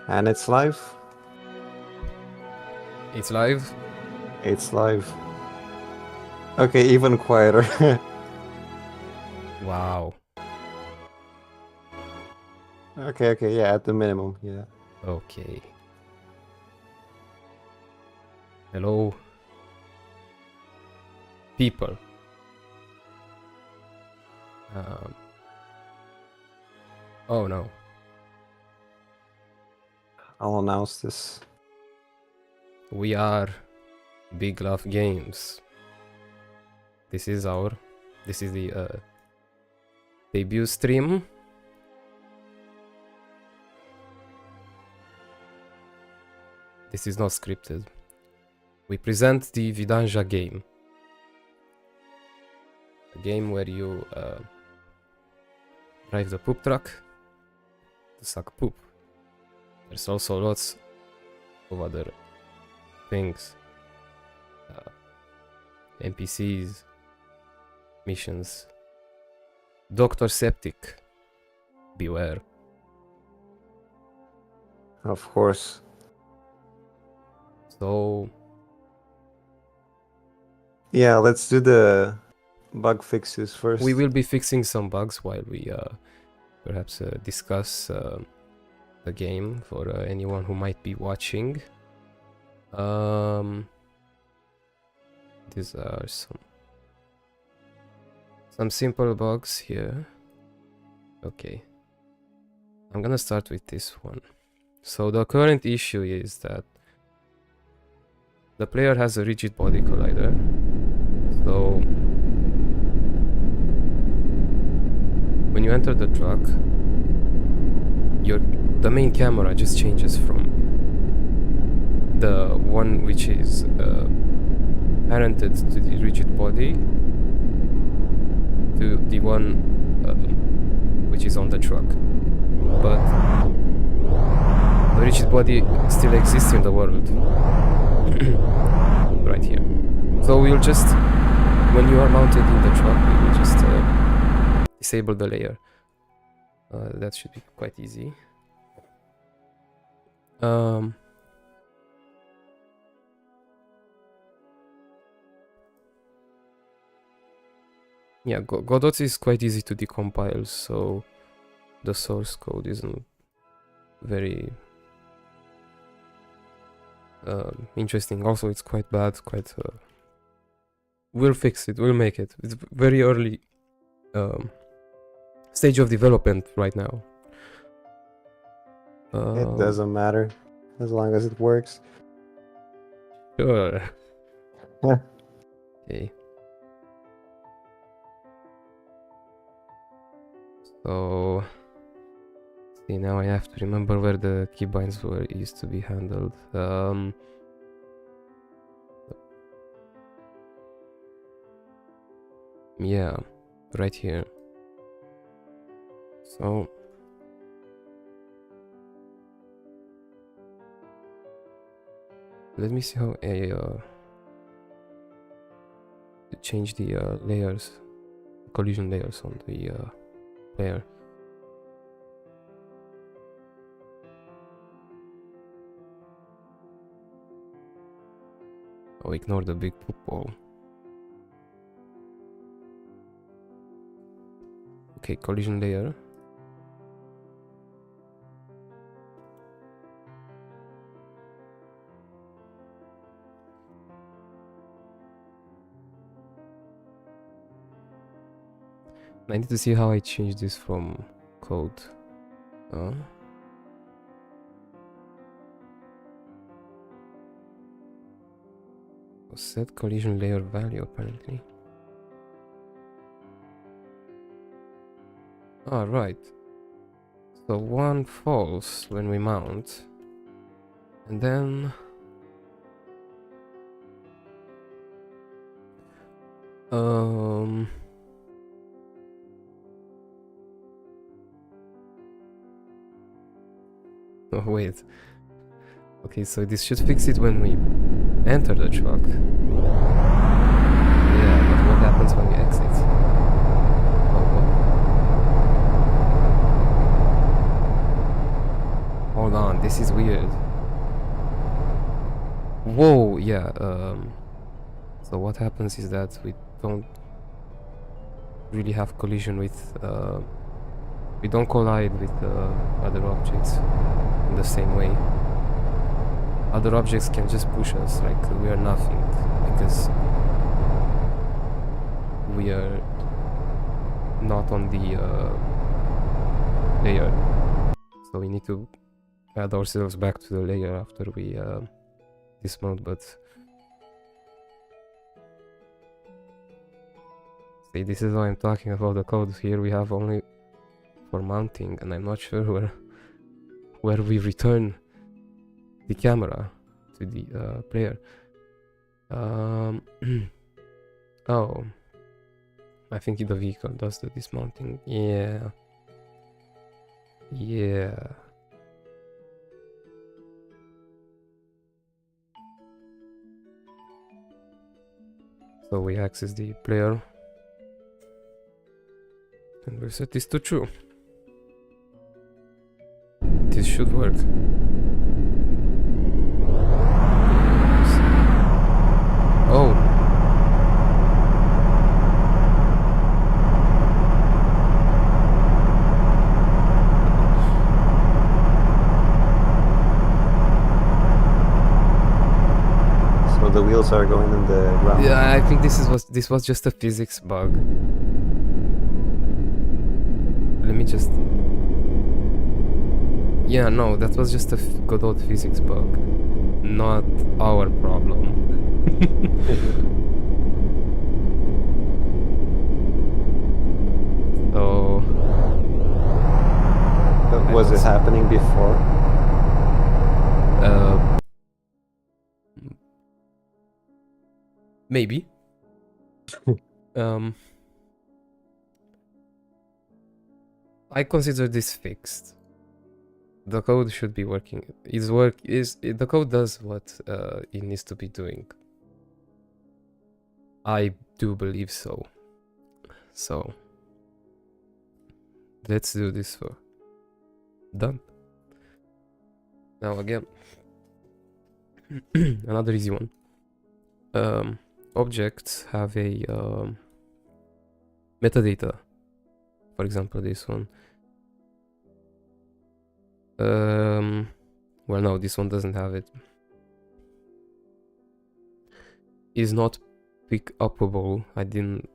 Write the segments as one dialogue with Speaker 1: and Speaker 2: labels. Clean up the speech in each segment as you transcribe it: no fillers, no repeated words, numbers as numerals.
Speaker 1: And it's live.
Speaker 2: It's live.
Speaker 1: It's live. Okay, even quieter.
Speaker 2: Wow.
Speaker 1: Okay, yeah, at the minimum, yeah.
Speaker 2: Okay. Hello, people. Oh no.
Speaker 1: I'll announce this.
Speaker 2: We are Big Love Games. This is the debut stream. This is not scripted. We present the Vidanja game. A game where you drive the poop truck to suck poop. There's also lots of other things. NPCs, missions. Doctor Septic. Beware.
Speaker 1: Of course.
Speaker 2: So
Speaker 1: yeah, let's do the bug fixes first.
Speaker 2: we will be fixing some bugs while we perhaps discuss the game for anyone who might be watching. These are some simple bugs here. Okay, I'm gonna start with this one. So the current issue is that the player has a rigid body collider. So when you enter the truck, the main camera just changes from the one which is parented to the rigid body to the one which is on the truck. But the rigid body still exists in the world. Right here. So we'll just, when you are mounted in the truck, we will just disable the layer. That should be quite easy. Yeah, Godot is quite easy to decompile, so the source code isn't very interesting. Also, it's quite bad, we'll fix it, we'll make it. It's very early stage of development right now.
Speaker 1: It doesn't matter, as long as it works.
Speaker 2: Sure. Okay. So, see, now I have to remember where the keybinds used to be handled. Yeah, right here. So let me see how to change the layers, collision layers on the player. Oh, ignore the big poop ball. Okay, collision layer. I need to see how I change this from code. Set collision layer value apparently. Ah, right. So one falls when we mount, and then oh wait. Okay, so this should fix it when we enter the truck. Yeah, but what happens when we exit? Oh, Hold on, this is weird. Whoa, yeah, so what happens is that we don't really have collision with, we don't collide with other objects in the same way. Other objects can just push us like we are nothing, because we are not on the layer. So we need to add ourselves back to the layer after we dismount, but see, this is why I'm talking about the code. Here we have only for mounting, and I'm not sure where we return the camera to the player. Oh, I think the vehicle does the dismounting. Yeah. So we access the player and we set this to true. This should work. Oh.
Speaker 1: So the wheels are going in the ground.
Speaker 2: Yeah, I think this was just a physics bug. Let me just... Yeah, no, that was just a good old physics bug. Not our problem. So...
Speaker 1: Was it happening before?
Speaker 2: Maybe. I consider this fixed. The code should be working. The code does what it needs to be doing. I do believe so. So let's do this for done. Now again, another easy one. Objects have a metadata. For example, this one. Well, no, this one doesn't have it. Is not pick upable. I didn't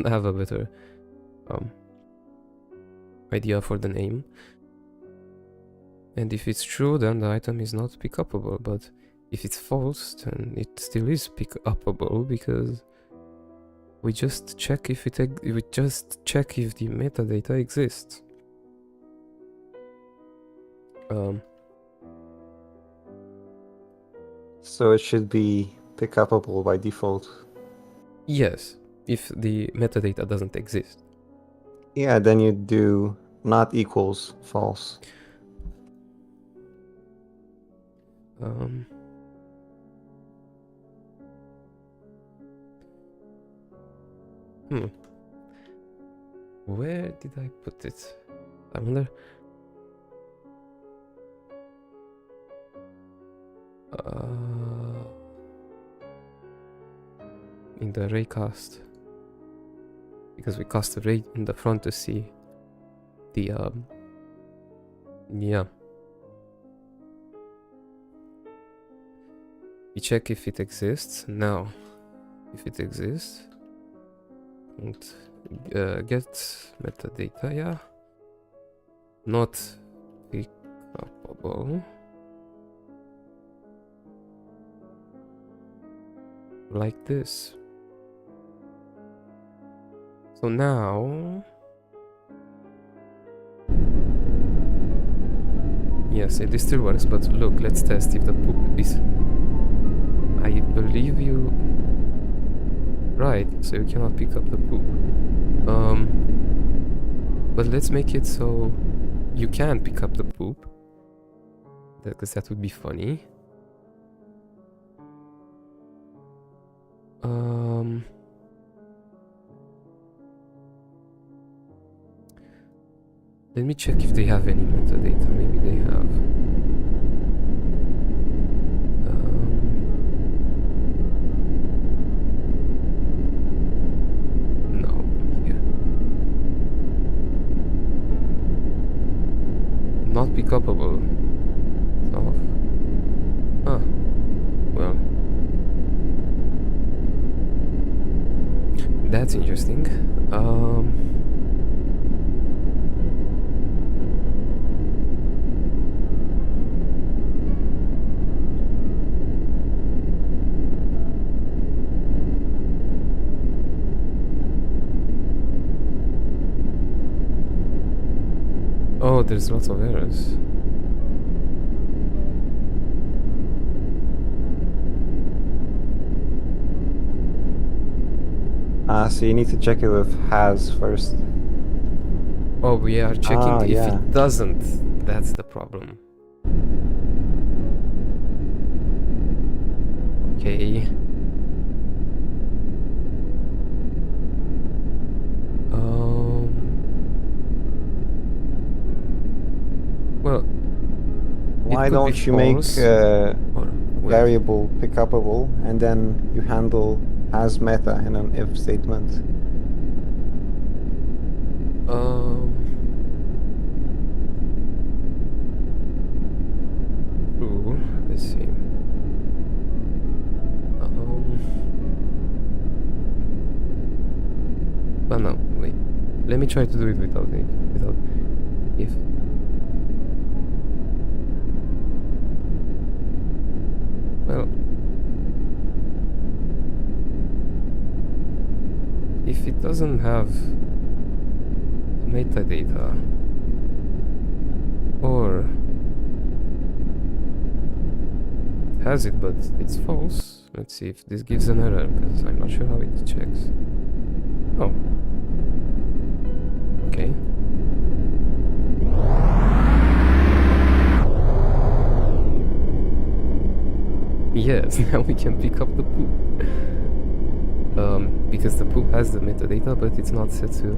Speaker 2: have a better idea for the name. And if it's true, then the item is not pick upable. But if it's false, then it still is pick upable, because we just check if the metadata exists.
Speaker 1: So it should be pick upable by default.
Speaker 2: Yes, if the metadata doesn't exist.
Speaker 1: Yeah, then you do not equals false.
Speaker 2: Where did I put it? I wonder. In the ray cast, because we cast the ray in the front to see the yeah. We check if it exists. Now, if it exists, and get metadata, yeah, not pick upable. Like this. So now, yes, it still works, but look, let's test if the poop is... I believe you... Right, so you cannot pick up the poop. But let's make it so you can pick up the poop, because that would be funny. Let me check if they have any metadata. Maybe they have. No, here. Not pick upable. It's off. Ah, well. That's interesting. Oh, there's lots of errors.
Speaker 1: So you need to check it with has first.
Speaker 2: Oh, we are checking if
Speaker 1: yeah.
Speaker 2: it doesn't. That's the problem. Okay. Well,
Speaker 1: Why
Speaker 2: it could be
Speaker 1: don't you make
Speaker 2: false.
Speaker 1: variable pickupable and then you handle has meta in an if statement?
Speaker 2: True. Let's see. But no, wait. Let me try to do it without if. Well, if it doesn't have metadata, or it has it but it's false. Let's see if this gives an error, because I'm not sure how it checks. Oh. Okay. Yes, now we can pick up the poop. Because the poop has the metadata, but it's not set to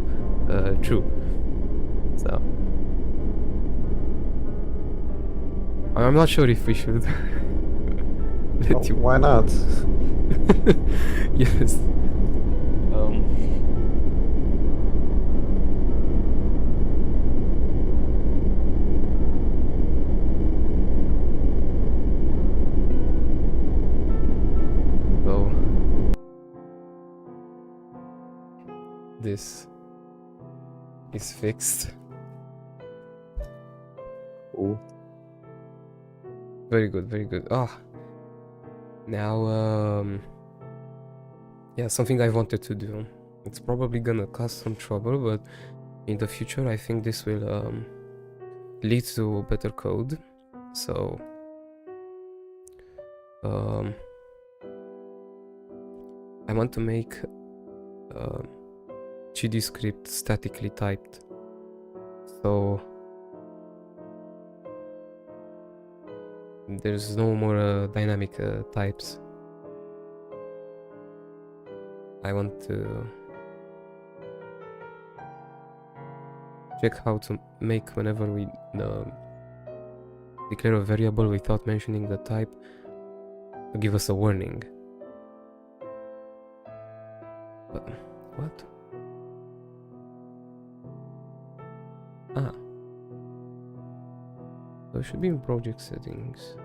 Speaker 2: true. So I'm not sure if we should let you.
Speaker 1: Why not?
Speaker 2: Yes. So this is fixed.
Speaker 1: Ooh.
Speaker 2: Very good, very good. Now, yeah, something I wanted to do. It's probably gonna cause some trouble, but in the future, I think this will lead to better code. So, I want to make GD script statically typed. So there's no more dynamic types. I want to check how to make whenever we declare a variable without mentioning the type to give us a warning. What? So it should be in project settings.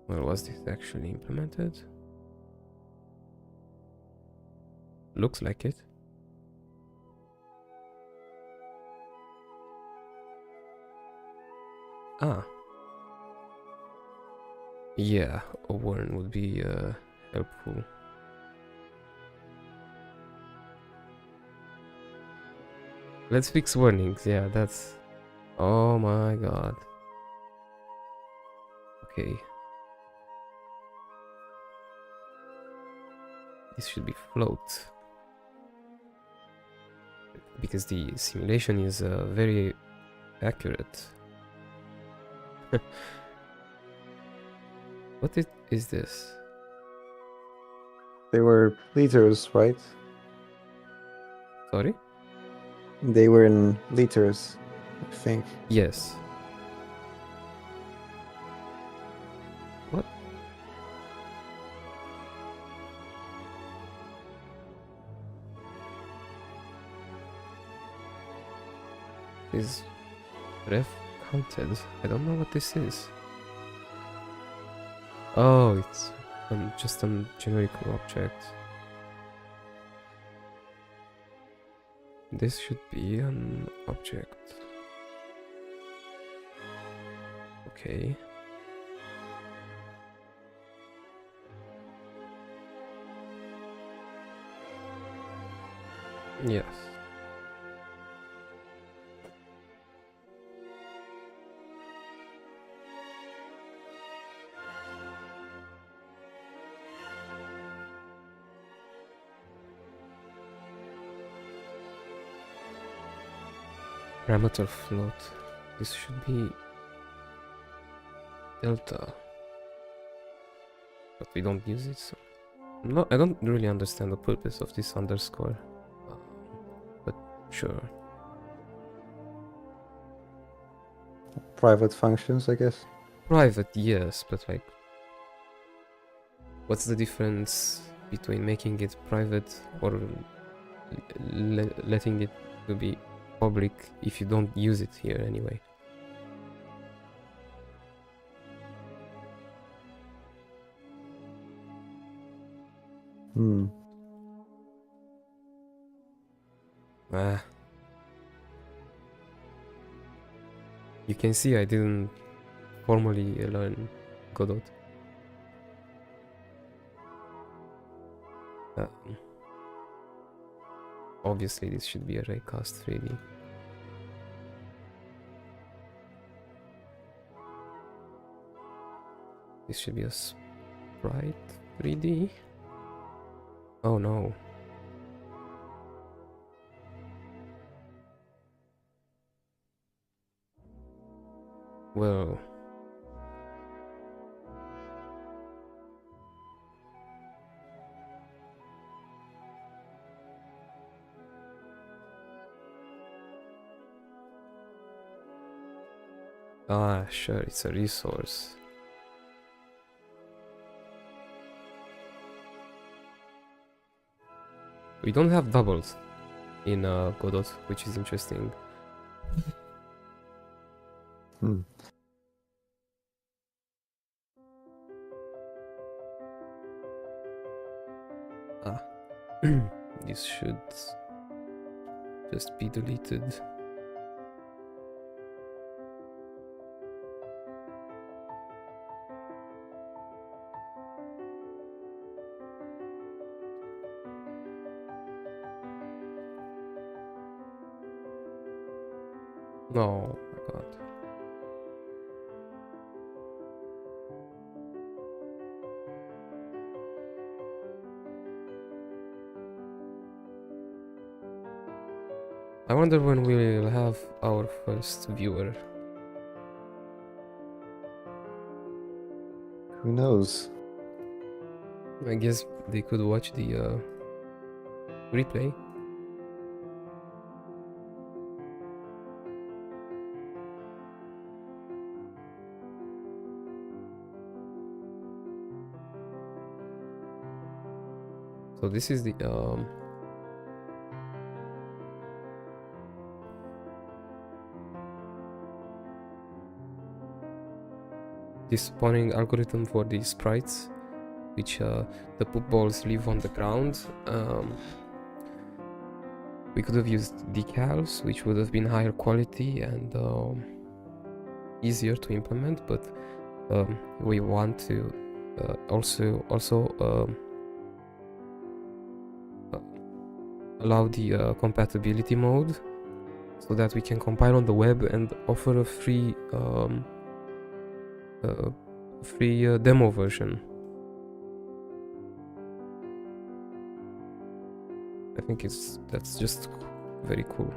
Speaker 2: Well, was this actually implemented? Looks like it. Yeah, a warn would be helpful. Let's fix warnings. Yeah, that's... Oh my god. Okay. This should be float. Because the simulation is very accurate. What is this?
Speaker 1: They were liters, right?
Speaker 2: Sorry?
Speaker 1: They were in liters, I think.
Speaker 2: Yes. What? Is ref counted? I don't know what this is. Oh, it's just a generic object. This should be an object. Okay. Yes. Parameter float. This should be delta, but we don't use it. So no, I don't really understand the purpose of this underscore, but sure.
Speaker 1: Private functions, I guess.
Speaker 2: Private, yes, but like, what's the difference between making it private or letting it to be public if you don't use it here anyway? Ah. You can see I didn't formally learn Godot. Obviously this should be a raycast 3D. This should be a sprite 3D. Oh no. Well, sure, it's a resource. We don't have doubles in Godot, which is interesting. This should just be deleted. No, my god. I wonder when we'll have our first viewer.
Speaker 1: Who knows?
Speaker 2: I guess they could watch the replay. So this is the this spawning algorithm for the sprites, which the poop balls live on the ground. We could have used decals, which would have been higher quality and easier to implement, but we want to also allow the compatibility mode, so that we can compile on the web and offer a free demo version. I think that's just very cool.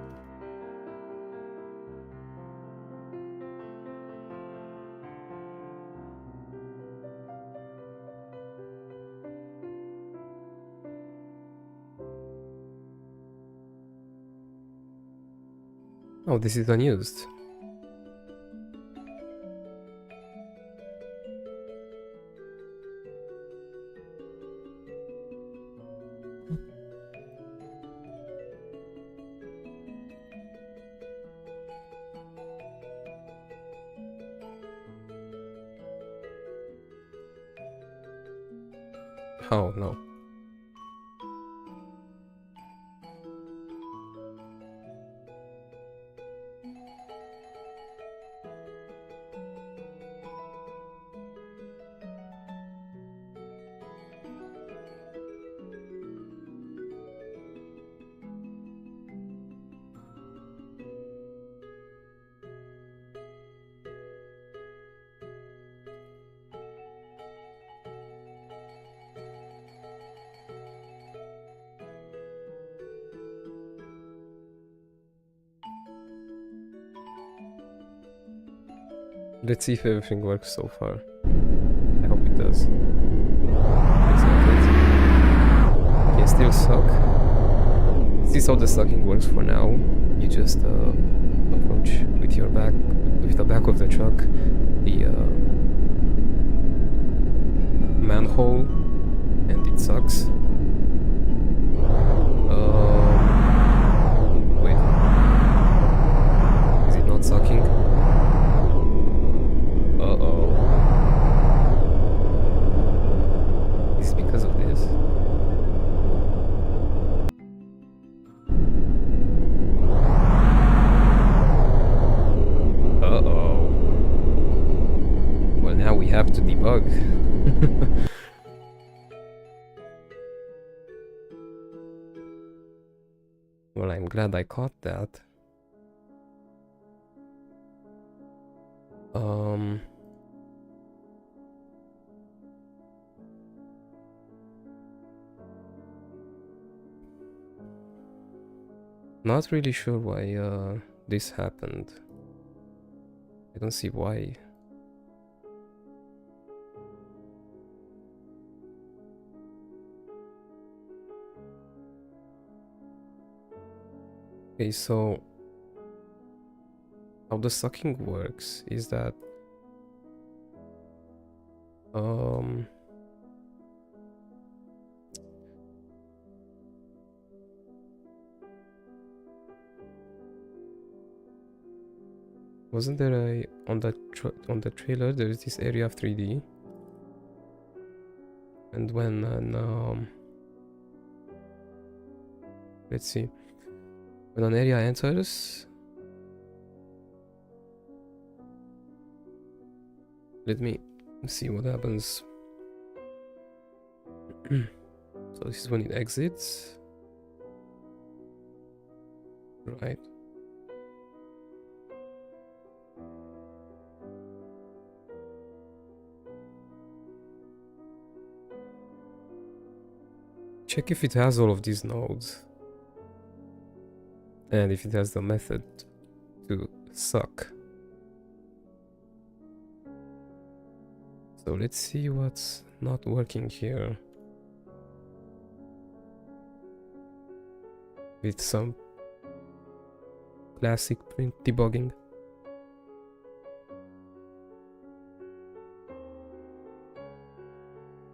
Speaker 2: Oh, this is unused. Oh no. Let's see if everything works so far. I hope it does. Looks like it. Okay, still suck. This is how the sucking works for now. You just approach with your back, with the back of the truck, the manhole, and it sucks. Wait. Is it not sucking? Uh-oh. Is it because of this? Uh-oh. Well, now we have to debug. Well, I'm glad I caught that. Not really sure why this happened. I don't see why. Okay, so how the sucking works is that wasn't there a on the trailer there is this area of 3D, and when let's see, when an area enters, let me see what happens. So this is when it exits, right? Check if it has all of these nodes and if it has the method to suck. So let's see what's not working here with some classic print debugging.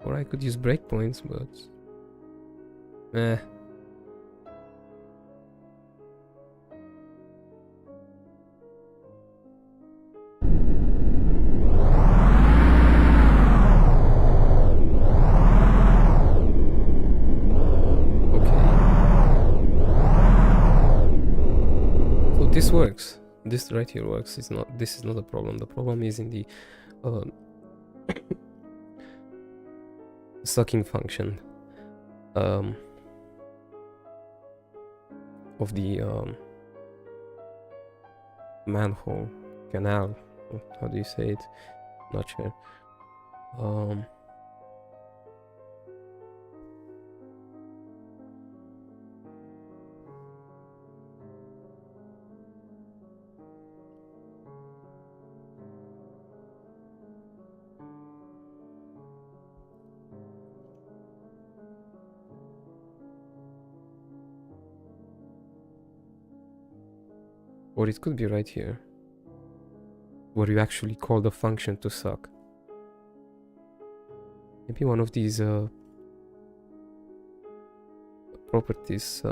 Speaker 2: Or I could use breakpoints, but eh. This works. This right here works. It's not. This is not a problem. The problem is in the sucking function of the manhole, canal. How do you say it? Not sure. Or it could be right here, where you actually call the function to suck. Maybe one of these properties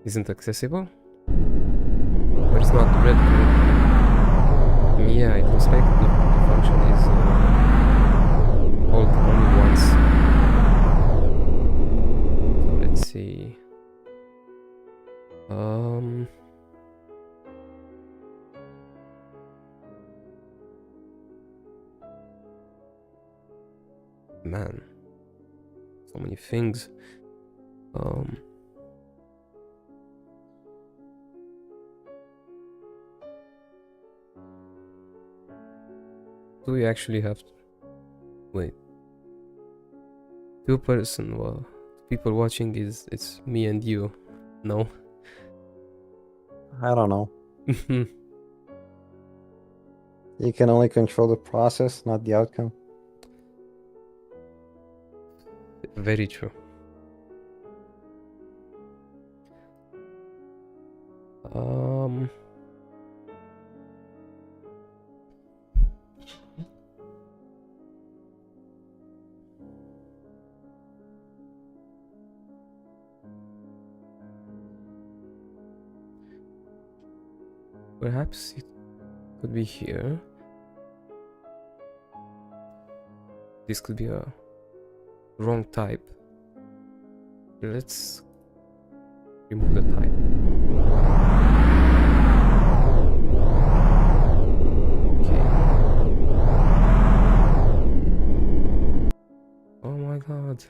Speaker 2: isn't accessible, or it's not read correctly. Yeah, it looks like the function is called only once. So let's see. Man, so many things. Do we actually have to wait? Two-person, well, people watching it's me and you. No.
Speaker 1: I don't know. You can only control the process, not the outcome.
Speaker 2: Very true. Perhaps it could be here. This could be a wrong type. Let's remove the type. Okay. Oh my god.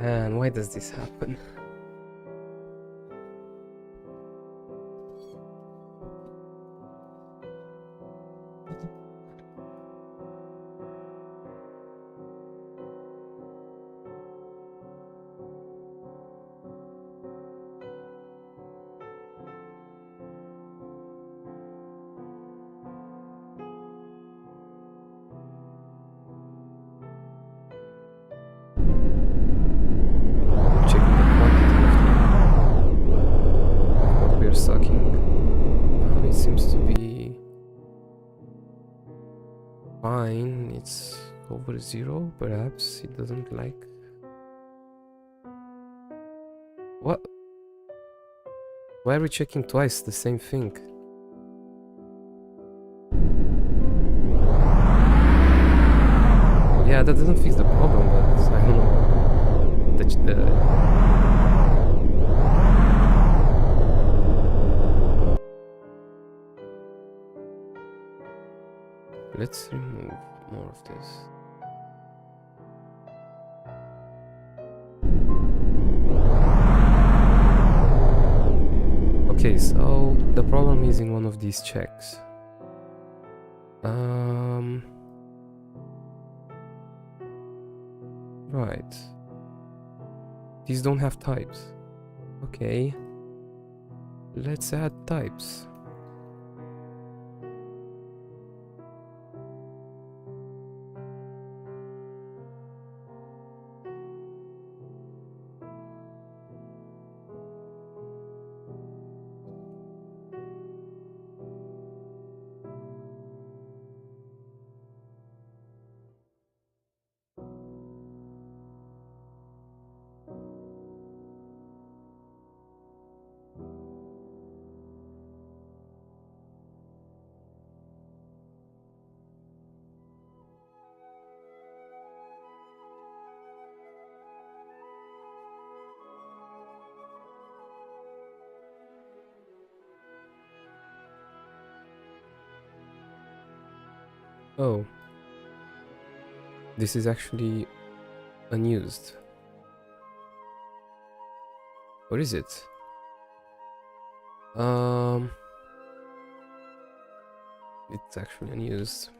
Speaker 2: Man, why does this happen? Sucking. Now it seems to be fine. It's over 0. Perhaps it doesn't like. What? Why are we checking twice the same thing? Yeah, that doesn't fix the problem, but I don't know. Let's remove more of this. Okay, so the problem is in one of these checks. Right. These don't have types. Okay. Let's add types. Oh, this is actually unused. What is it? It's actually unused.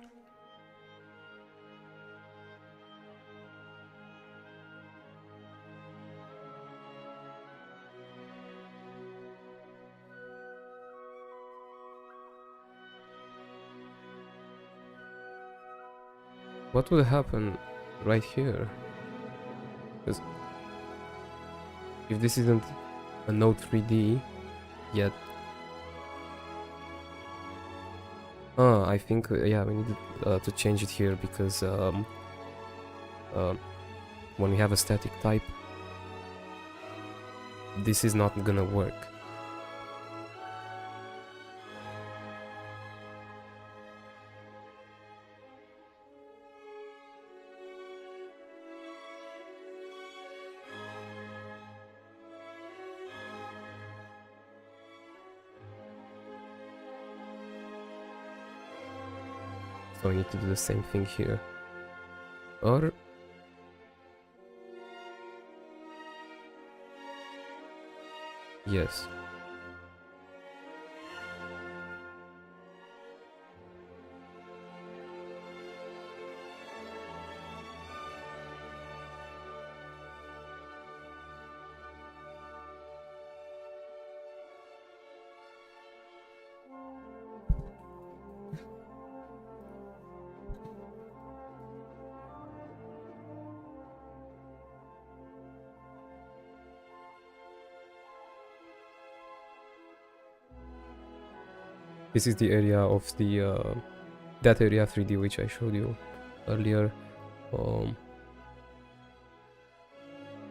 Speaker 2: What would happen right here? Because if this isn't a Node 3D yet, I think yeah, we need to change it here because when we have a static type, this is not gonna work. So we need to do the same thing here. Or yes. This is the area of the that area 3D which I showed you earlier,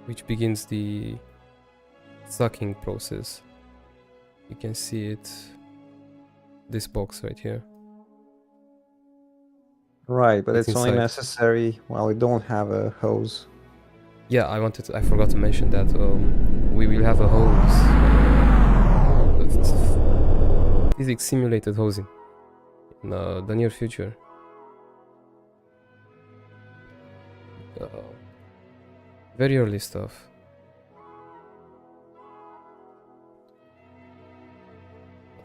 Speaker 2: which begins the sucking process. You can see it, this box right here.
Speaker 1: Right, but
Speaker 2: It's
Speaker 1: it's only
Speaker 2: inside.
Speaker 1: necessary while we don't have a hose.
Speaker 2: Yeah, I forgot to mention that we will have a hose, physics simulated hosing in the near future. Very early stuff.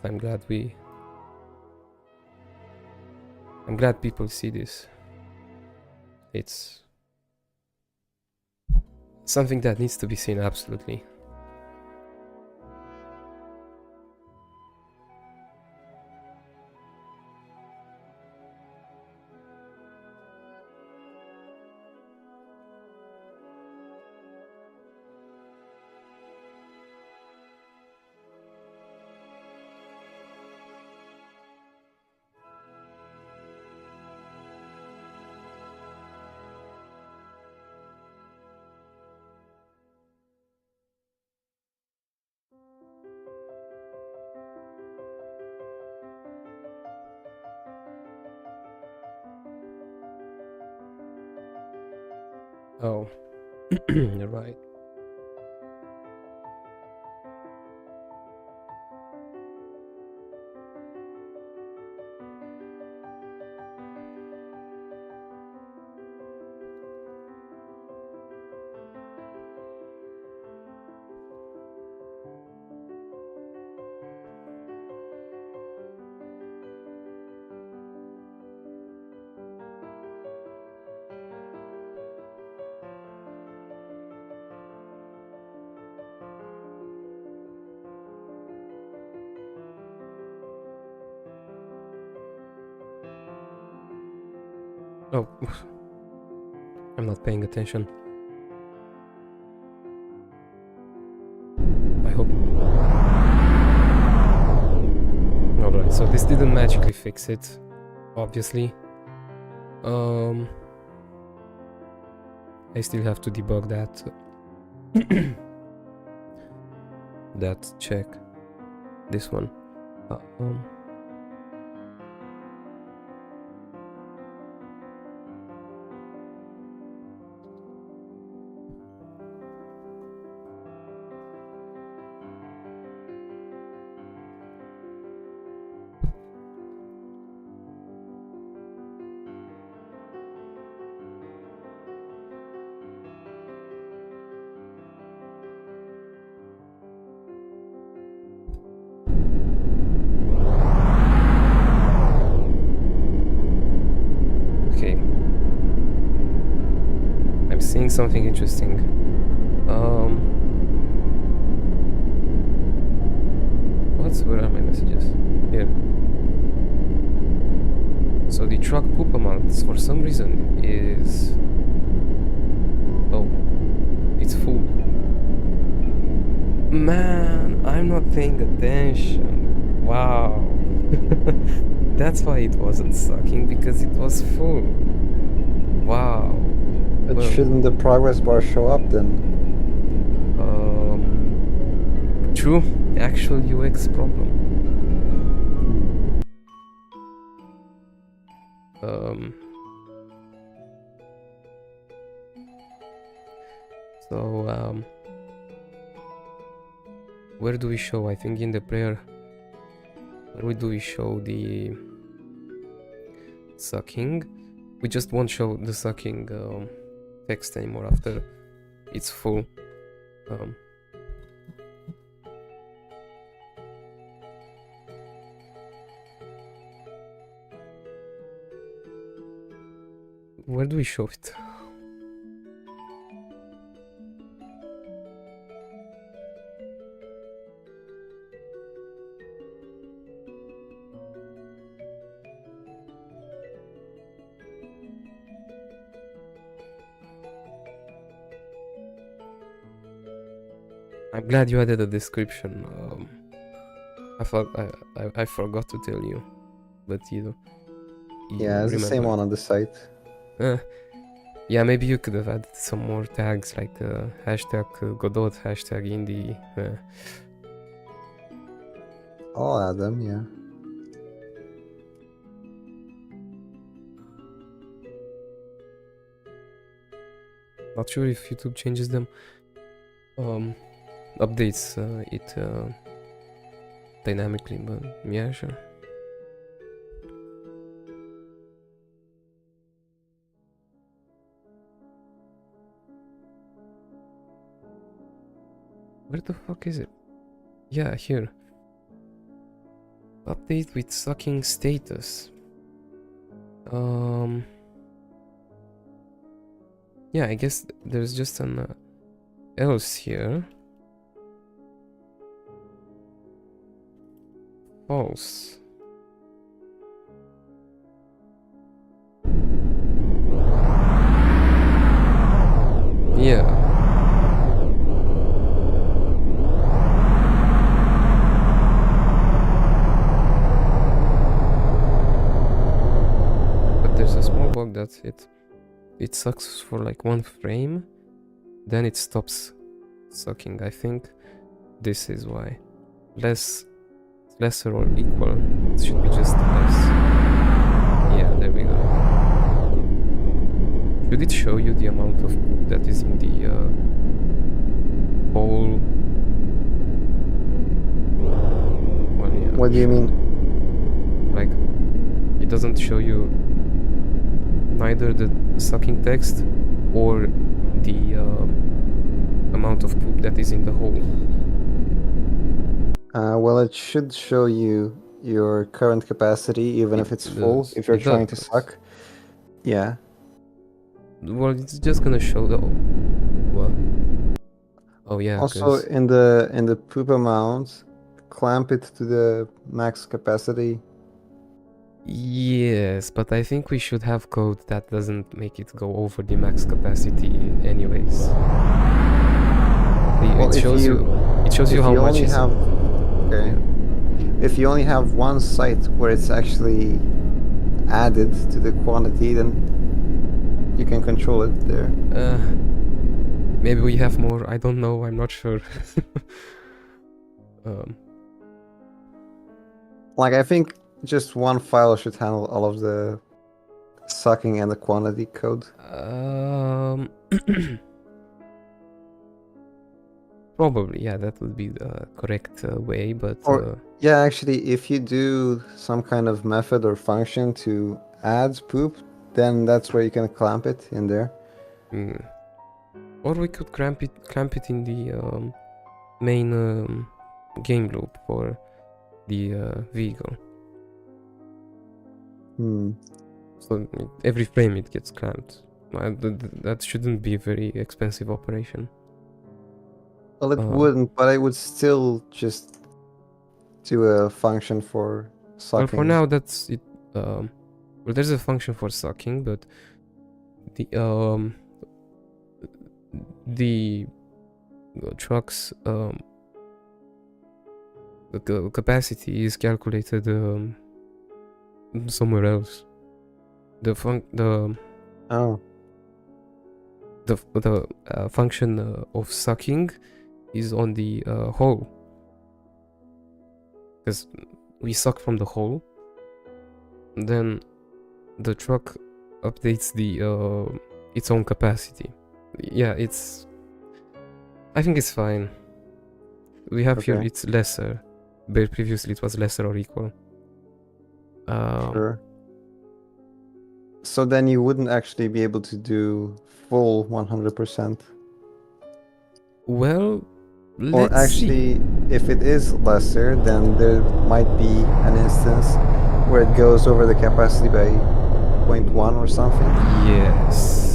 Speaker 2: But I'm glad people see this. It's something that needs to be seen, absolutely. Oh, you're right. Oh, I'm not paying attention. I hope. Alright, so this didn't magically fix it, obviously. I still have to debug that that check. This one. seeing something interesting. Where are my messages? Here. So the truck poop amount, for some reason, is... Oh. It's full. Man, I'm not paying attention. Wow. That's why it wasn't sucking, because it was full. Wow.
Speaker 1: But
Speaker 2: Well,
Speaker 1: shouldn't the progress bar show up then?
Speaker 2: True. Actual UX problem. Where do we show? I think in the player. Where do we show the sucking? We just won't show the sucking text anymore after it's full. Where do we show it? I'm glad you added a description. I forgot to tell you, but you
Speaker 1: Yeah, it's the same one on the site.
Speaker 2: Yeah, maybe you could have added some more tags like hashtag Godot, hashtag indie.
Speaker 1: I'll add them, yeah.
Speaker 2: Not sure if YouTube changes them. Updates it dynamically, but yeah, sure. Where the fuck is it? Yeah, here. Update with sucking status. Yeah, I guess there's just an else here. False. Yeah. But there's a small bug that's it. It sucks for like 1 frame, then it stops sucking. I think this is why. Lesser or equal. It should be just less. Yeah, there we go. Should it show you the amount of poop that is in the whole? Well, yeah.
Speaker 1: What do you mean?
Speaker 2: Like, it doesn't show you neither the sucking text or the amount of poop that is in the hole.
Speaker 1: Well, it should show you your current capacity, even if it's full, if you're trying to suck. Yeah.
Speaker 2: Well, it's just gonna show the... What? Oh yeah.
Speaker 1: Also, in the poop amount, clamp it to the max capacity.
Speaker 2: Yes, but I think we should have code that doesn't make it go over the max capacity anyways.
Speaker 1: Well,
Speaker 2: it shows you how much is...
Speaker 1: Okay. Yeah. If you only have one site where it's actually added to the quantity, then you can control it there.
Speaker 2: Maybe we have more. I don't know. I'm not sure.
Speaker 1: Like, I think just one file should handle all of the sucking and the quantity code.
Speaker 2: Probably, yeah, that would be the correct way, but...
Speaker 1: yeah, actually, if you do some kind of method or function to add poop, then that's where you can clamp it in there.
Speaker 2: Or we could clamp it in the main game loop for the vehicle. So every frame it gets clamped. That shouldn't be a very expensive operation.
Speaker 1: Well, it wouldn't, but I would still just do a function for sucking.
Speaker 2: Well, for now, that's it. Well, there's a function for sucking, but the truck's the capacity is calculated somewhere else. The function of sucking is on the hole, because we suck from the hole. Then the truck updates the its own capacity. Yeah, I think it's fine. We have here it's lesser, but previously it was lesser or equal.
Speaker 1: Sure. So then you wouldn't actually be able to do full 100%.
Speaker 2: Well,
Speaker 1: or actually, if it is lesser, then there might be an instance where it goes over the capacity by 0.1 or something.
Speaker 2: Yes.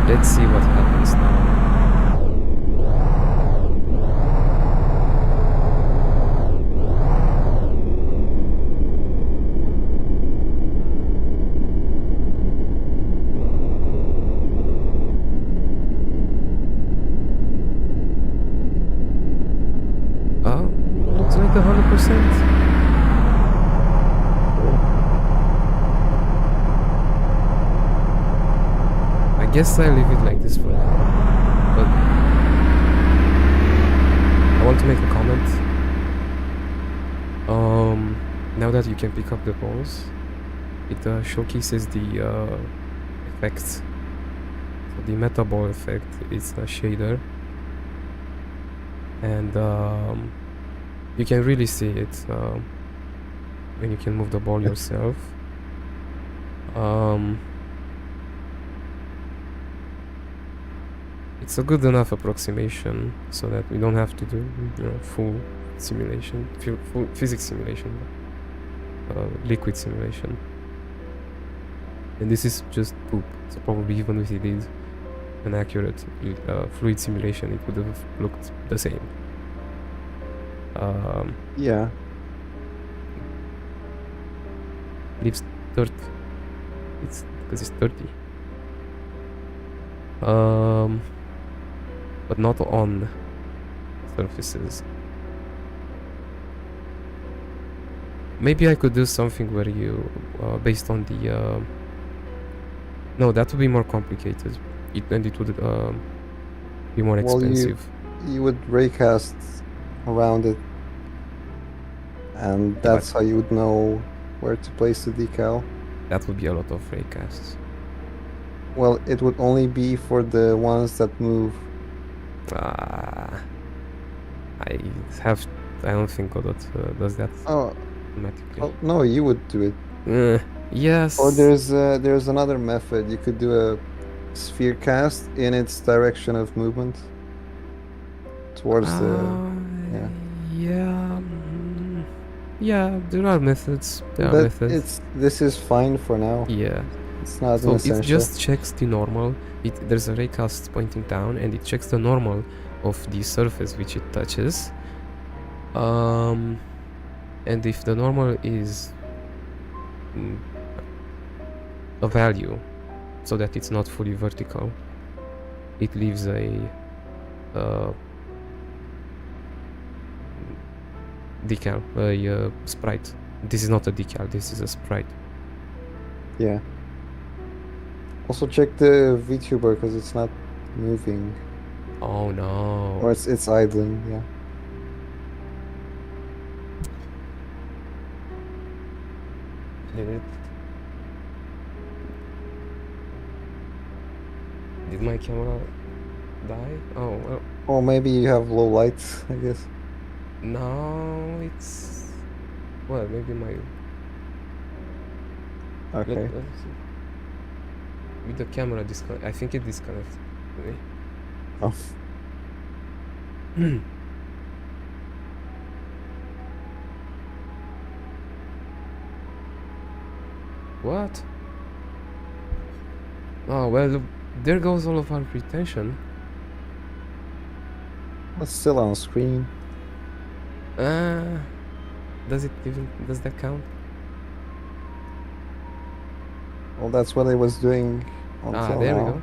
Speaker 2: Let's see what happens now. Looks like 100%. I guess I leave it like this for now, but I want to make a comment. Now that you can pick up the balls, it showcases the effects. So the meta ball effect is a shader, and you can really see it when you can move the ball yourself. It's a good enough approximation so that we don't have to do full simulation, full physics simulation, liquid simulation. And this is just poop, so probably even if it is an accurate fluid simulation, it would have looked the same.
Speaker 1: Yeah.
Speaker 2: Leaves 30. It's because it's 30. But not on surfaces. Maybe I could do something where you, based on the, no, that would be more complicated. And it would be more expensive.
Speaker 1: You would raycast around it, and that's how you would know where to place the decal.
Speaker 2: That would be a lot of raycasts.
Speaker 1: Well, it would only be for the ones that move.
Speaker 2: I don't think Godot does that automatically.
Speaker 1: Oh, no, you would do it.
Speaker 2: Yes.
Speaker 1: Or there's another method. You could do a sphere cast in its direction of movement towards
Speaker 2: yeah, there are methods.
Speaker 1: This is fine for now.
Speaker 2: Yeah.
Speaker 1: It's not
Speaker 2: so
Speaker 1: essential.
Speaker 2: it just checks the normal. There's a raycast pointing down, and it checks the normal of the surface which it touches. And if the normal is a value, so that it's not fully vertical, it leaves a decal, a sprite. This is not a decal, this is a sprite.
Speaker 1: Yeah. Also check the VTuber because it's not moving.
Speaker 2: Oh no.
Speaker 1: Or it's idling, yeah. Did my camera die? Oh well. Or maybe you have low lights, I guess.
Speaker 2: No, it's... Well, maybe my...
Speaker 1: Okay.
Speaker 2: Let's see. With the camera disconnect, I think it disconnected. Really?
Speaker 1: Oh.
Speaker 2: What? Oh, well, there goes all of our retention.
Speaker 1: It's still on screen.
Speaker 2: Does that count?
Speaker 1: Well, that's what it was doing
Speaker 2: Ah,
Speaker 1: until
Speaker 2: there we
Speaker 1: now.
Speaker 2: go.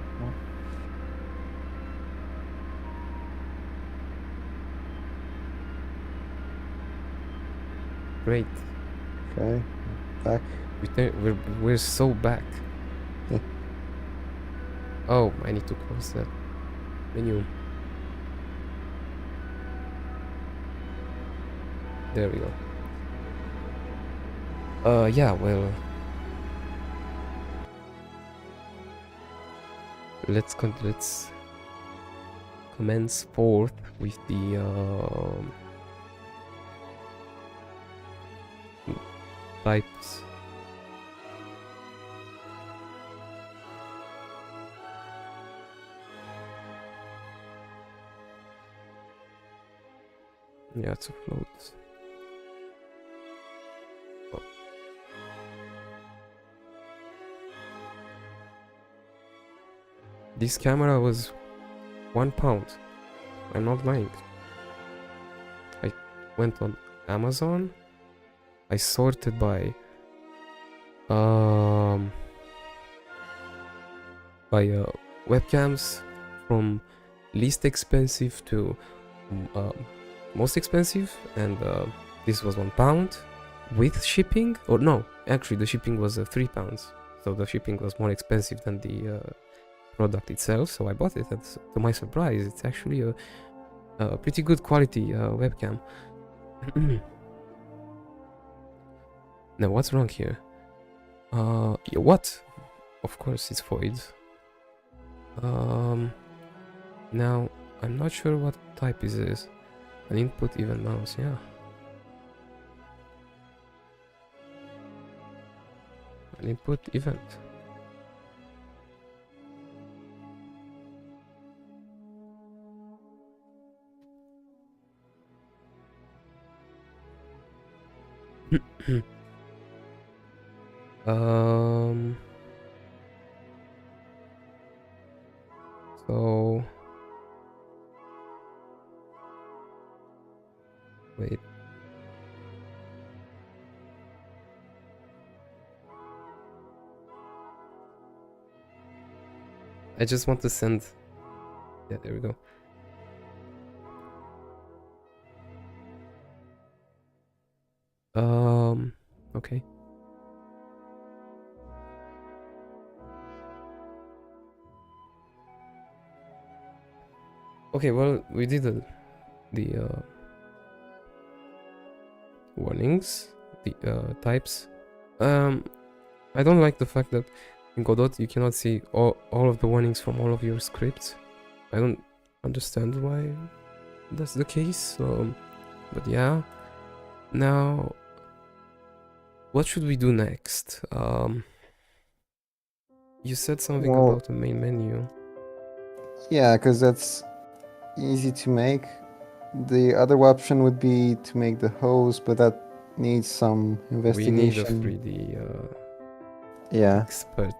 Speaker 2: Great.
Speaker 1: Okay, back.
Speaker 2: We're so back.
Speaker 1: Yeah.
Speaker 2: Oh, I need to close that menu. There we go. Yeah, well, let's commence forth with the types. Yeah, it's afloat. Oh. This camera was £1. I'm not lying. I went on Amazon. I sorted by webcams from least expensive to most expensive, and this was £1 with shipping. Or no, actually the shipping was £3, so the shipping was more expensive than the product itself. So I bought it, and to my surprise, it's actually a pretty good quality webcam. Now what's wrong here? Yeah, what? Of course it's void. Now I'm not sure what type is this. An input event mouse, yeah. An input event. So wait. I just want to send. Yeah, there we go. Okay. Okay, well, we did the warnings, the types. I don't like the fact that in Godot you cannot see all of the warnings from all of your scripts. I don't understand why that's the case. But yeah. Now, what should we do next? You said something
Speaker 1: Well,
Speaker 2: about the main menu.
Speaker 1: yeah, because that's easy to make. The other option would be to make the hose, but that needs some
Speaker 2: We need a
Speaker 1: investigation.
Speaker 2: 3D
Speaker 1: Yeah.
Speaker 2: expert.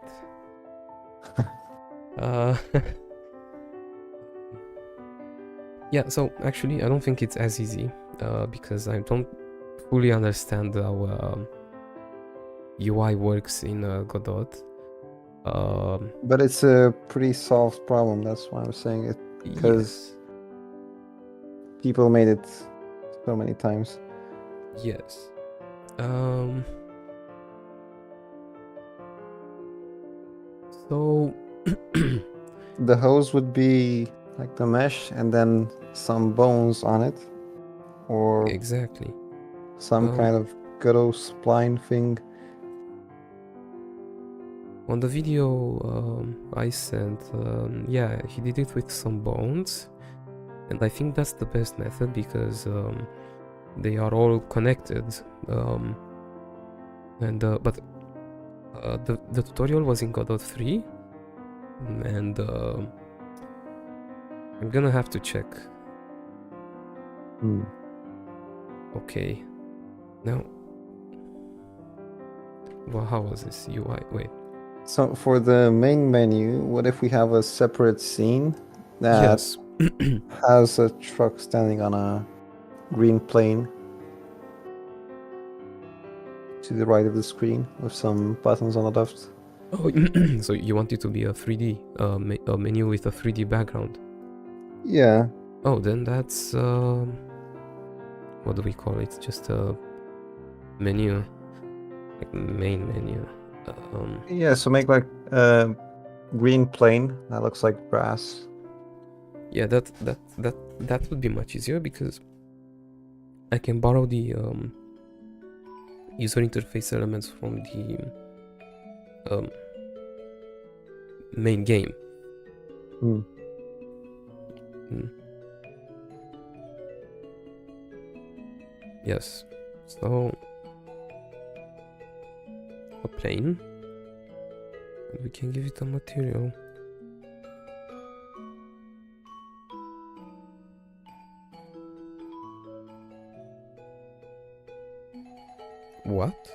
Speaker 2: uh, yeah, so actually I don't think it's as easy because I don't fully understand how UI works in Godot.
Speaker 1: But it's a pretty solved problem. That's why I'm saying it, because
Speaker 2: Yes.
Speaker 1: people made it so many times.
Speaker 2: Yes. So
Speaker 1: The hose would be like the mesh and then some bones on it, or
Speaker 2: exactly.
Speaker 1: some kind of Godot spline thing.
Speaker 2: On the video I sent, yeah, he did it with some bones, and I think that's the best method because they are all connected. But the tutorial was in Godot 3, and I'm gonna have to check. Okay, now Well, how was this UI? Wait.
Speaker 1: So for the main menu, what if we have a separate scene that
Speaker 2: Yes.
Speaker 1: has a truck standing on a green plane to the right of the screen with some buttons on the left?
Speaker 2: Oh, so you want it to be a 3D a menu with a 3D background?
Speaker 1: Yeah.
Speaker 2: Oh, then that's what do we call it? Just a menu, like main menu.
Speaker 1: Yeah, so make like a green plane that looks like brass.
Speaker 2: Yeah, that would be much easier because I can borrow the user interface elements from the main game.
Speaker 1: Hmm.
Speaker 2: Yes. So a plane. And we can give it a material. What?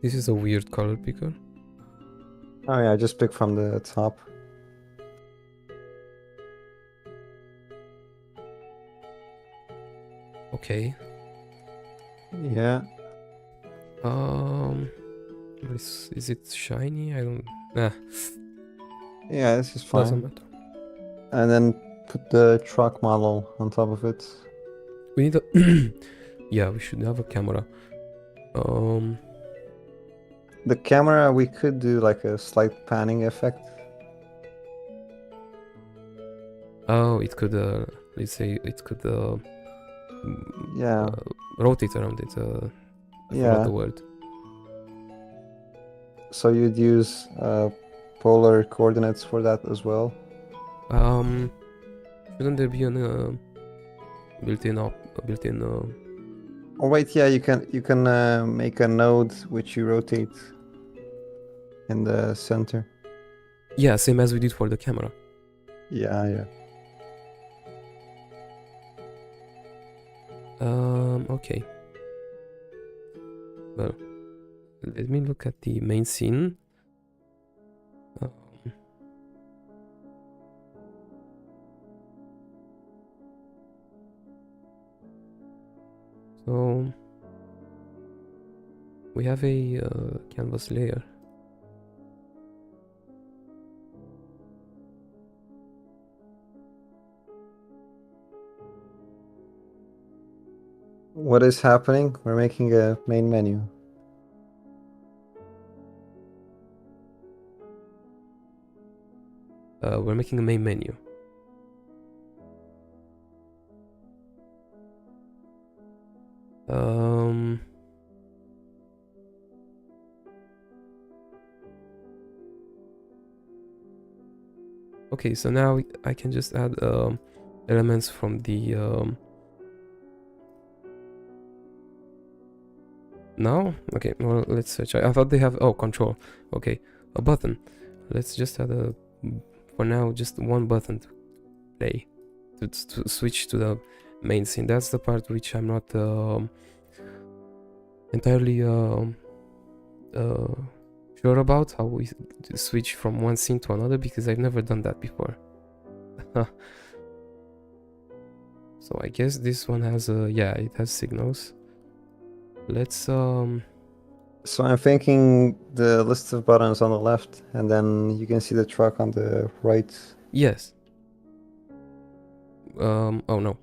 Speaker 2: This is a weird color picker.
Speaker 1: Oh yeah, just pick from the top.
Speaker 2: Okay.
Speaker 1: Yeah.
Speaker 2: Is it shiny? I don't. Nah,
Speaker 1: Yeah, this is
Speaker 2: doesn't
Speaker 1: fine.
Speaker 2: matter.
Speaker 1: And then put the truck model on top of it.
Speaker 2: We need a. Yeah, we should have a camera.
Speaker 1: The camera, we could do like a slight panning effect.
Speaker 2: Oh, it could. Let's say it could.
Speaker 1: Yeah.
Speaker 2: Rotate around it. I forgot
Speaker 1: Yeah.
Speaker 2: the word.
Speaker 1: So you'd use polar coordinates for that as well.
Speaker 2: Shouldn't there be an built-in
Speaker 1: Oh wait, yeah, you can make a node which you rotate in the center.
Speaker 2: Yeah, same as we did for the camera.
Speaker 1: Yeah, yeah.
Speaker 2: Okay. Well, let me look at the main scene. So we have a canvas layer.
Speaker 1: What is happening? We're making a main menu.
Speaker 2: We're making a main menu. Okay, so now I can just add elements from the no? Okay, well, let's search. I thought they have control. Okay, a button. Let's just add a for now just one button to play to switch to the main scene. That's the part which I'm not entirely sure about, how we switch from one scene to another, because I've never done that before. So I guess this one has yeah, it has signals. Let's
Speaker 1: So I'm thinking the list of buttons on the left, and then you can see the truck on the right.
Speaker 2: yes. Oh no.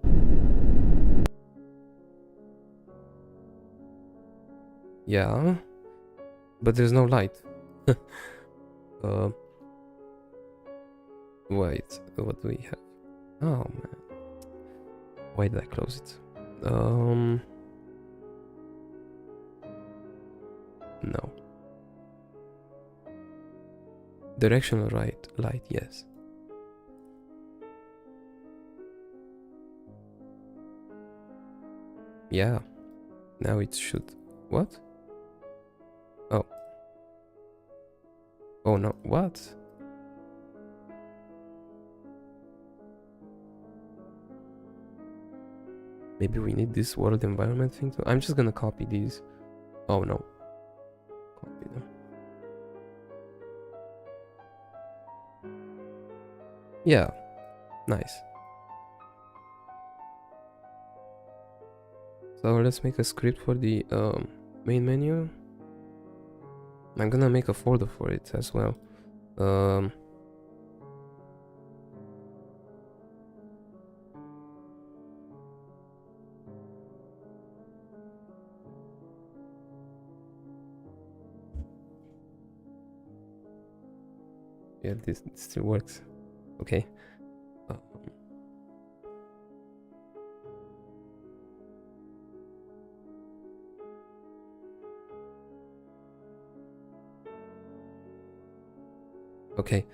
Speaker 2: Yeah, but there's no light. Wait, what do we have? Oh man, why did I close it? No. Directional light, yes. Yeah, now it should. What? Oh. Oh no, what? Maybe we need this world environment thing too. I'm just gonna copy these. Oh no. Copy them. Yeah. Nice. So let's make a script for the main menu. I'm gonna make a folder for it as well. Yeah, this still works. Okay. Okay.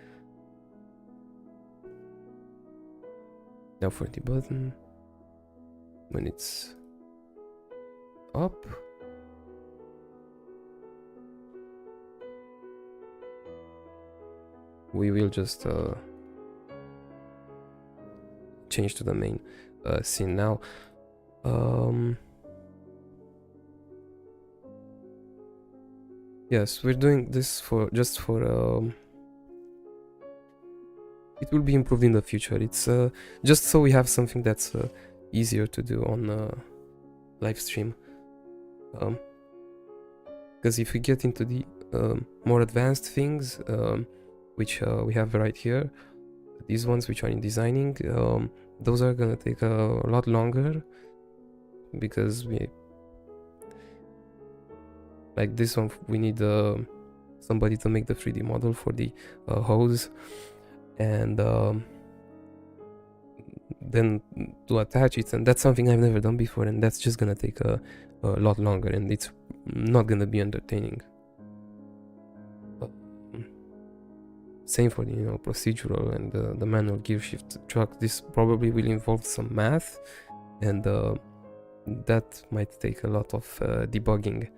Speaker 2: Now for the button. When it's up. We will just change to the main scene now. Yes, we're doing this for just for it will be improved in the future. It's just so we have something that's easier to do on live stream. Because if we get into the more advanced things, which we have right here, these ones which are in designing, those are gonna take a lot longer, because we, like this one, we need somebody to make the 3D model for the hose, and then to attach it, and that's something I've never done before, and that's just gonna take a lot longer, and it's not gonna be entertaining. Same for the procedural and the manual gear shift truck. This probably will involve some math, and that might take a lot of debugging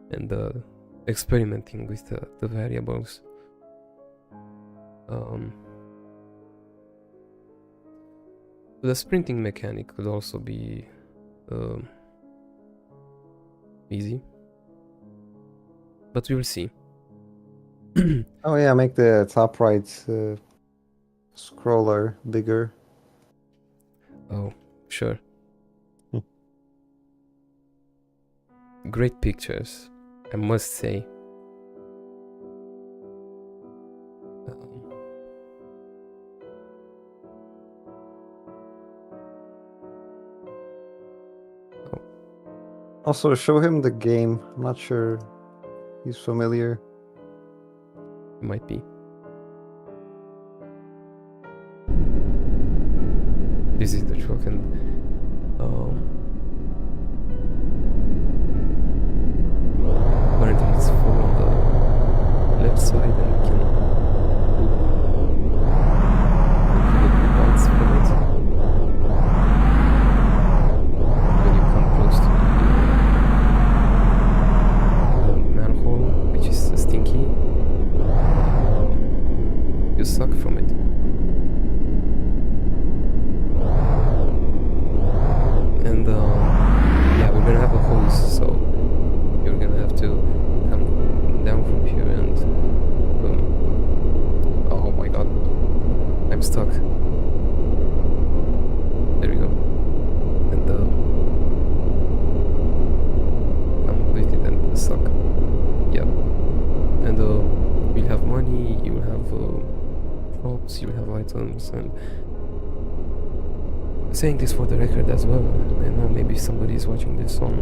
Speaker 2: and experimenting with the variables. The sprinting mechanic could also be easy, but we will see.
Speaker 1: Oh yeah, make the top right scroller bigger.
Speaker 2: Oh, sure. Great pictures, I must say.
Speaker 1: Also, show him the game. I'm not sure he's familiar.
Speaker 2: Might be. This is the truck, and apparently it's full on the left side, and we can look the lights from it. When you come close to the manhole, which is stinky, you suck from it. And yeah, we're gonna have a hose, so you're gonna have to come down from here and oh my god, I'm stuck. There we go. And I'm with it and suck. Yeah. And you'll have money, you'll have props, you'll have items, and saying this for the record as well. I know maybe somebody is watching this on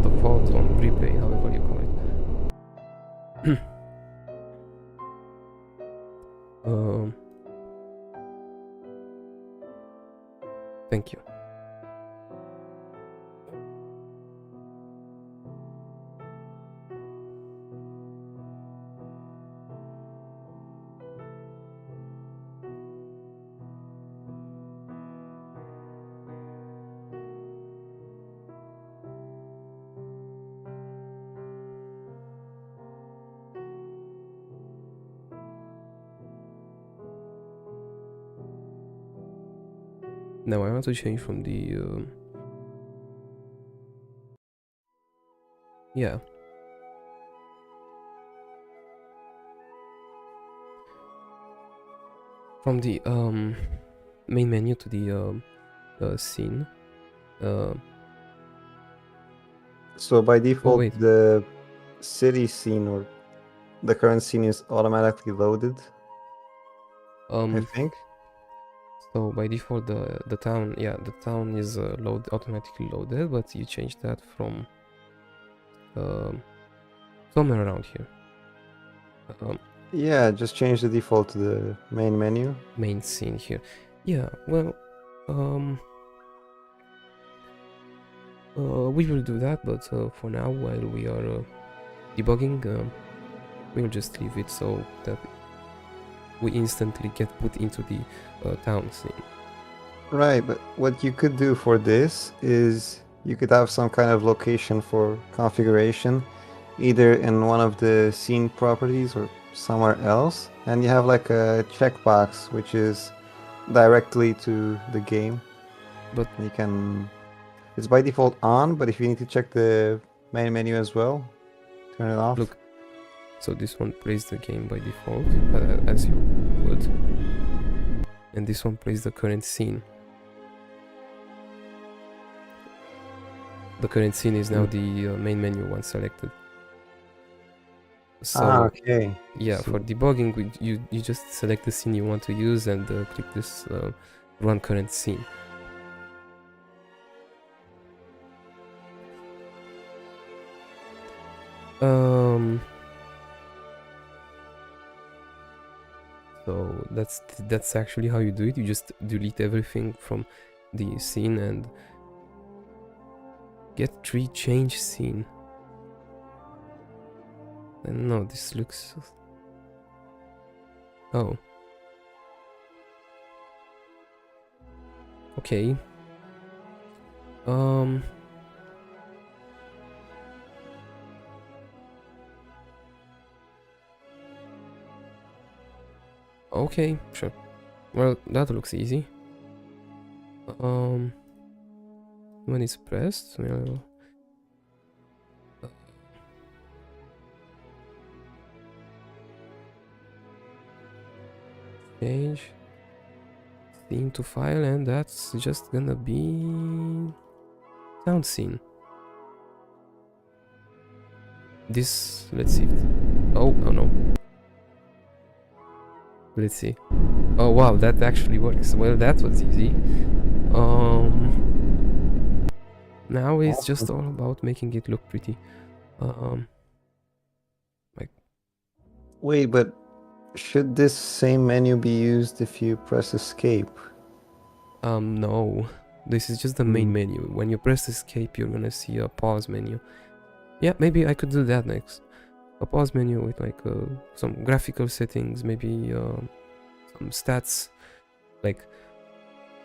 Speaker 2: the VOD, on replay, however you call it. Thank you. Now I want to change from the yeah. From the main menu to the scene.
Speaker 1: So by default,
Speaker 2: wait.
Speaker 1: the city scene or the current scene is automatically loaded, I think.
Speaker 2: So by default, the town, yeah, the town is automatically loaded, but you change that from somewhere around here.
Speaker 1: Yeah, just change the default to the main menu.
Speaker 2: Main scene here. Yeah, well, we will do that, but for now, while we are debugging, we'll just leave it so that we instantly get put into the town scene.
Speaker 1: Right, but what you could do for this is you could have some kind of location for configuration, either in one of the scene properties or somewhere else, and you have like a checkbox which is directly to the game.
Speaker 2: But
Speaker 1: you can, it's by default on, but if you need to check the main menu as well, turn it off.
Speaker 2: Look, so this one plays the game by default, as you would, and this one plays the current scene. The current scene is now the main menu once selected. So,
Speaker 1: okay.
Speaker 2: Yeah, for debugging, you just select the scene you want to use and click this run current scene. So that's actually how you do it. You just delete everything from the scene and get tree change scene. And no, this looks... Oh. Okay. Okay, sure. Well, that looks easy. When it's pressed, well... Change scene to file, and that's just gonna be sound scene. This, let's see. Oh no. Let's see. Oh wow, that actually works. Well, that was easy. Now it's just all about making it look pretty. Like.
Speaker 1: Wait, but should this same menu be used if you press escape?
Speaker 2: No. This is just the main menu. When you press escape, you're gonna see a pause menu. Yeah, maybe I could do that next. A pause menu with like some graphical settings, maybe some stats, like,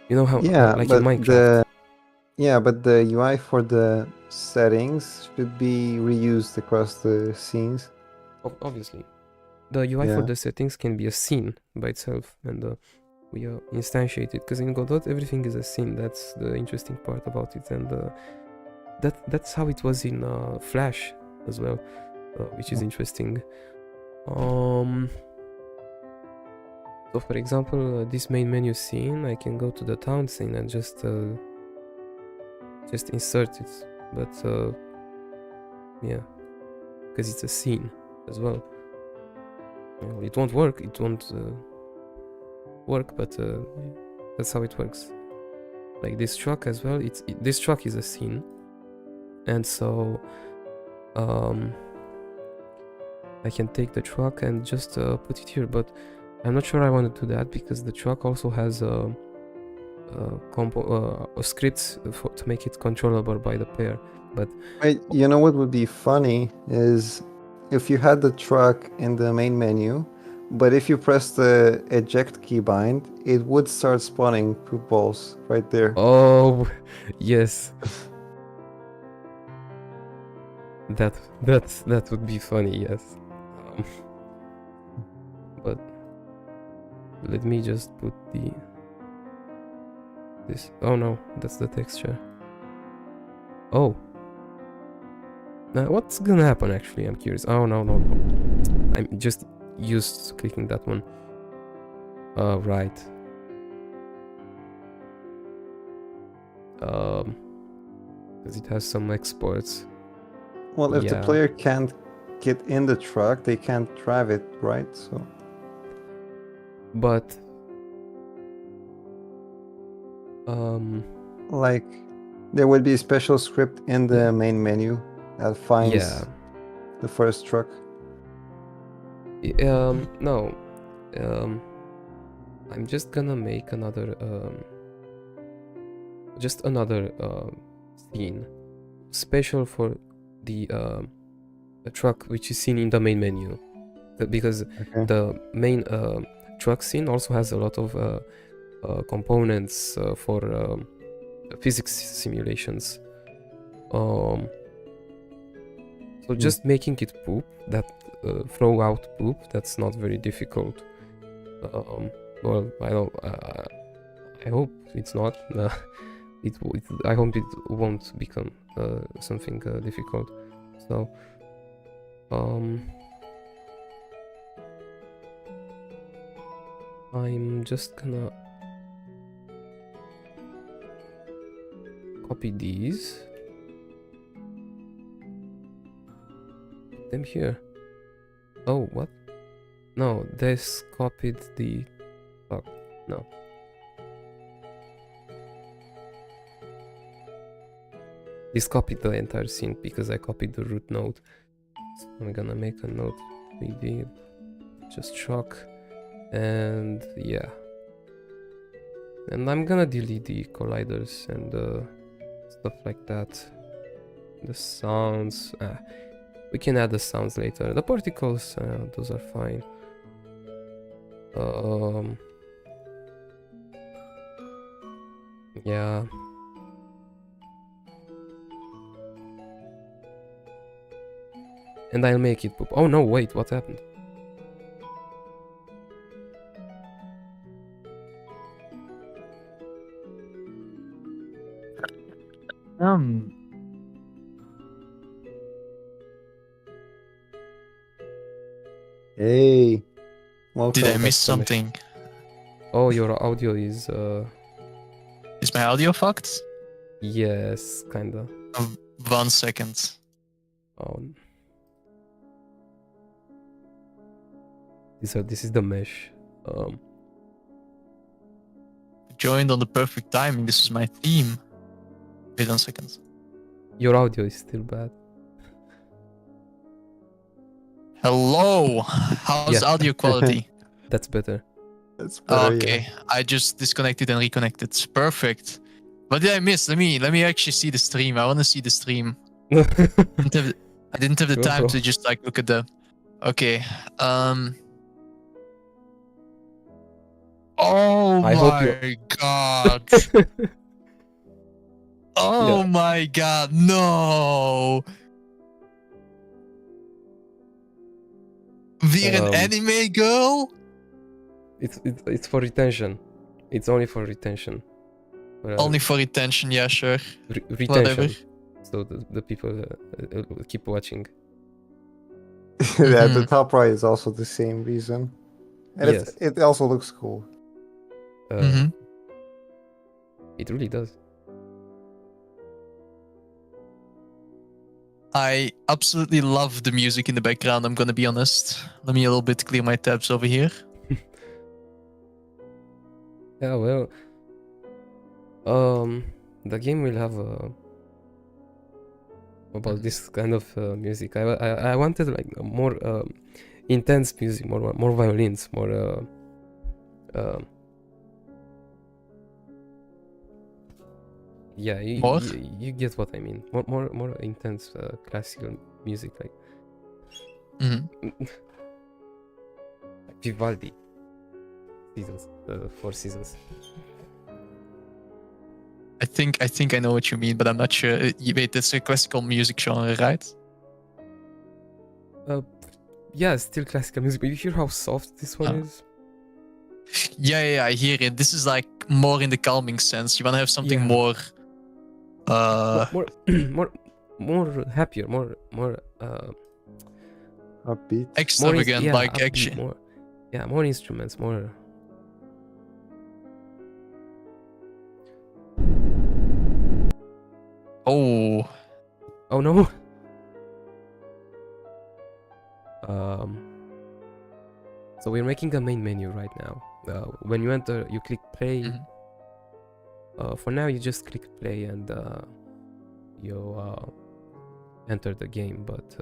Speaker 2: you know how, like in Minecraft.
Speaker 1: But the UI for the settings should be reused across the scenes.
Speaker 2: Obviously, the UI for the settings can be a scene by itself, and we instantiate it, because in Godot everything is a scene. That's the interesting part about it, and that's how it was in Flash as well, which is interesting. So for example, this main menu scene, I can go to the town scene and just insert it, but yeah, because it's a scene as well. It won't work, but that's how it works. Like this truck as well, this truck is a scene, and so I can take the truck and just put it here, but I'm not sure I want to do that, because the truck also has scripts to make it controllable by the player. But
Speaker 1: you know what would be funny is if you had the truck in the main menu, but if you press the eject keybind, it would start spawning poop balls right there.
Speaker 2: Oh, yes. that would be funny, yes. But let me just put the this. Oh no, that's the texture. Oh. Now what's gonna happen actually? I'm curious. Oh no. I'm just used to clicking that one. Right. Because it has some exports.
Speaker 1: Well, if the
Speaker 2: Yeah.
Speaker 1: player can't get in the truck, they can't drive it, right? So
Speaker 2: But
Speaker 1: like there would be a special script in the main menu that finds
Speaker 2: yeah.
Speaker 1: the first truck.
Speaker 2: No. I'm just gonna make another just another scene special for the truck which is seen in the main menu. Because
Speaker 1: Okay.
Speaker 2: the main truck scene also has a lot of components for physics simulations. So just making it poop, that throw out poop, that's not very difficult. Well, I don't. I hope it's not. I hope it won't become something difficult. So, I'm just gonna copy these. Put them here. Oh, what? No, this copied the... Fuck, no. This copied the entire scene because I copied the root node. So I'm gonna make a node 3D, just truck, and yeah. And I'm gonna delete the colliders and stuff like that. The sounds, we can add the sounds later. The particles, those are fine. Yeah. And I'll make it poop. Oh no, wait, what happened?
Speaker 1: Hey, welcome.
Speaker 3: Did I miss something?
Speaker 2: Oh, your audio is
Speaker 3: Is my audio fucked?
Speaker 2: yes, kinda.
Speaker 3: 1 second.
Speaker 2: Oh. This is the mesh.
Speaker 3: Joined on the perfect timing. This is my theme. Wait 1 second.
Speaker 2: Your audio is still bad.
Speaker 3: Hello. How's
Speaker 2: Yeah.
Speaker 3: audio quality?
Speaker 2: That's better.
Speaker 1: That's better,
Speaker 3: Okay,
Speaker 1: yeah.
Speaker 3: I just disconnected and reconnected. Perfect. What did I miss? Let me actually see the stream. I want to see the stream. I didn't have the
Speaker 2: Sure,
Speaker 3: time
Speaker 2: bro.
Speaker 3: to just like look at the. Okay. Oh
Speaker 2: I hope
Speaker 3: my god. Oh
Speaker 2: Yeah.
Speaker 3: my god. No. Weer een anime girl?
Speaker 2: It's for retention. It's only for retention.
Speaker 3: Only for retention, yeah, sure.
Speaker 2: Retention.
Speaker 3: Whatever.
Speaker 2: So the people keep watching.
Speaker 1: Yeah, the top right is also the same reason. And
Speaker 2: Yes.
Speaker 1: it also looks cool.
Speaker 2: It really does.
Speaker 3: I absolutely love the music in the background, I'm gonna be honest. Let me a little bit clear my tabs over here.
Speaker 2: Yeah, well, the game will have about this kind of music. I wanted like more intense music, more violins, more yeah, you get what I mean. More intense classical music, like like Vivaldi. Seasons, 4 seasons.
Speaker 3: I think I know what you mean, but I'm not sure. Wait, it's a classical music genre, right?
Speaker 2: Yeah, still classical music, but you hear how soft this one is?
Speaker 3: Yeah, I hear it. This is like more in the calming sense. You want to have something
Speaker 2: Yeah.
Speaker 3: more.
Speaker 2: more more happier, more
Speaker 1: Upbeat.
Speaker 3: Extravagant,
Speaker 2: yeah,
Speaker 3: like
Speaker 2: upbeat,
Speaker 3: actually.
Speaker 2: more instruments, more.
Speaker 3: Oh,
Speaker 2: Oh no. So we're making a main menu right now. When you enter, you click play. For now, you just click play and you enter the game. But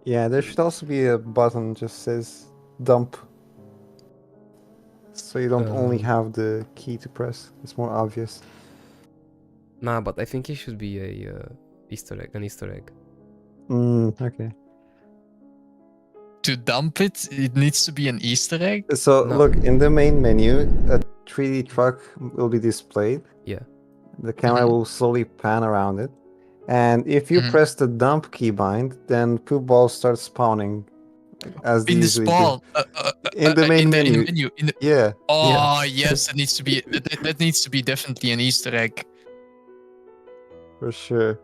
Speaker 1: Yeah, there should also be a button just says dump. So you don't only have the key to press. It's more obvious.
Speaker 2: nah, but I think it should be a an Easter egg.
Speaker 1: Okay.
Speaker 3: to dump it, it needs to be an Easter egg.
Speaker 1: So
Speaker 2: No.
Speaker 1: look, in the main menu, a 3D truck will be displayed.
Speaker 2: Yeah.
Speaker 1: The camera will slowly pan around it. And if you press the dump keybind, then poop balls start spawning. As they
Speaker 3: In the
Speaker 1: usually
Speaker 3: spawn,
Speaker 1: do. In the main menu.
Speaker 3: in the menu.
Speaker 1: Yeah.
Speaker 3: Oh yes, that needs to be that needs to be definitely an Easter egg.
Speaker 1: For sure.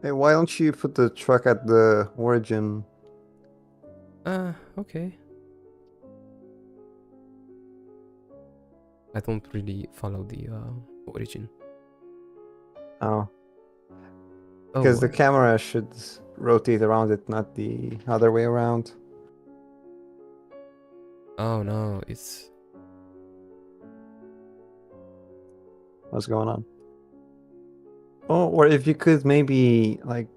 Speaker 1: Hey, why don't you put the truck at the origin?
Speaker 2: Okay. I don't really follow the origin.
Speaker 1: Oh. Because the camera should rotate around it, not the other way around.
Speaker 2: Oh no, it's...
Speaker 1: What's going on? Oh, or if you could maybe like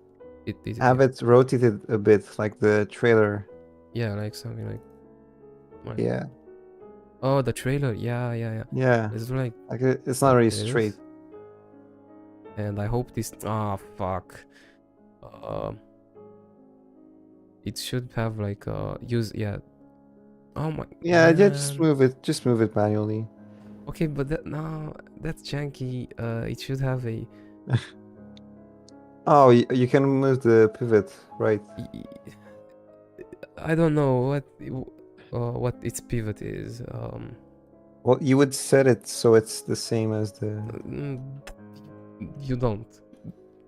Speaker 1: have it rotated a bit, like the trailer.
Speaker 2: Yeah, like something like...
Speaker 1: Yeah.
Speaker 2: Oh, the trailer. Yeah.
Speaker 1: Yeah.
Speaker 2: It's like
Speaker 1: it's not really straight.
Speaker 2: And I hope this... fuck. It should have like use... Yeah. Oh my...
Speaker 1: Yeah,
Speaker 2: man.
Speaker 1: just move it. Just move it manually.
Speaker 2: Okay, but no, that's janky. It should have a...
Speaker 1: Oh, you can move the pivot, right?
Speaker 2: I don't know what its pivot is.
Speaker 1: Well, you would set it so it's the same as the...
Speaker 2: You don't.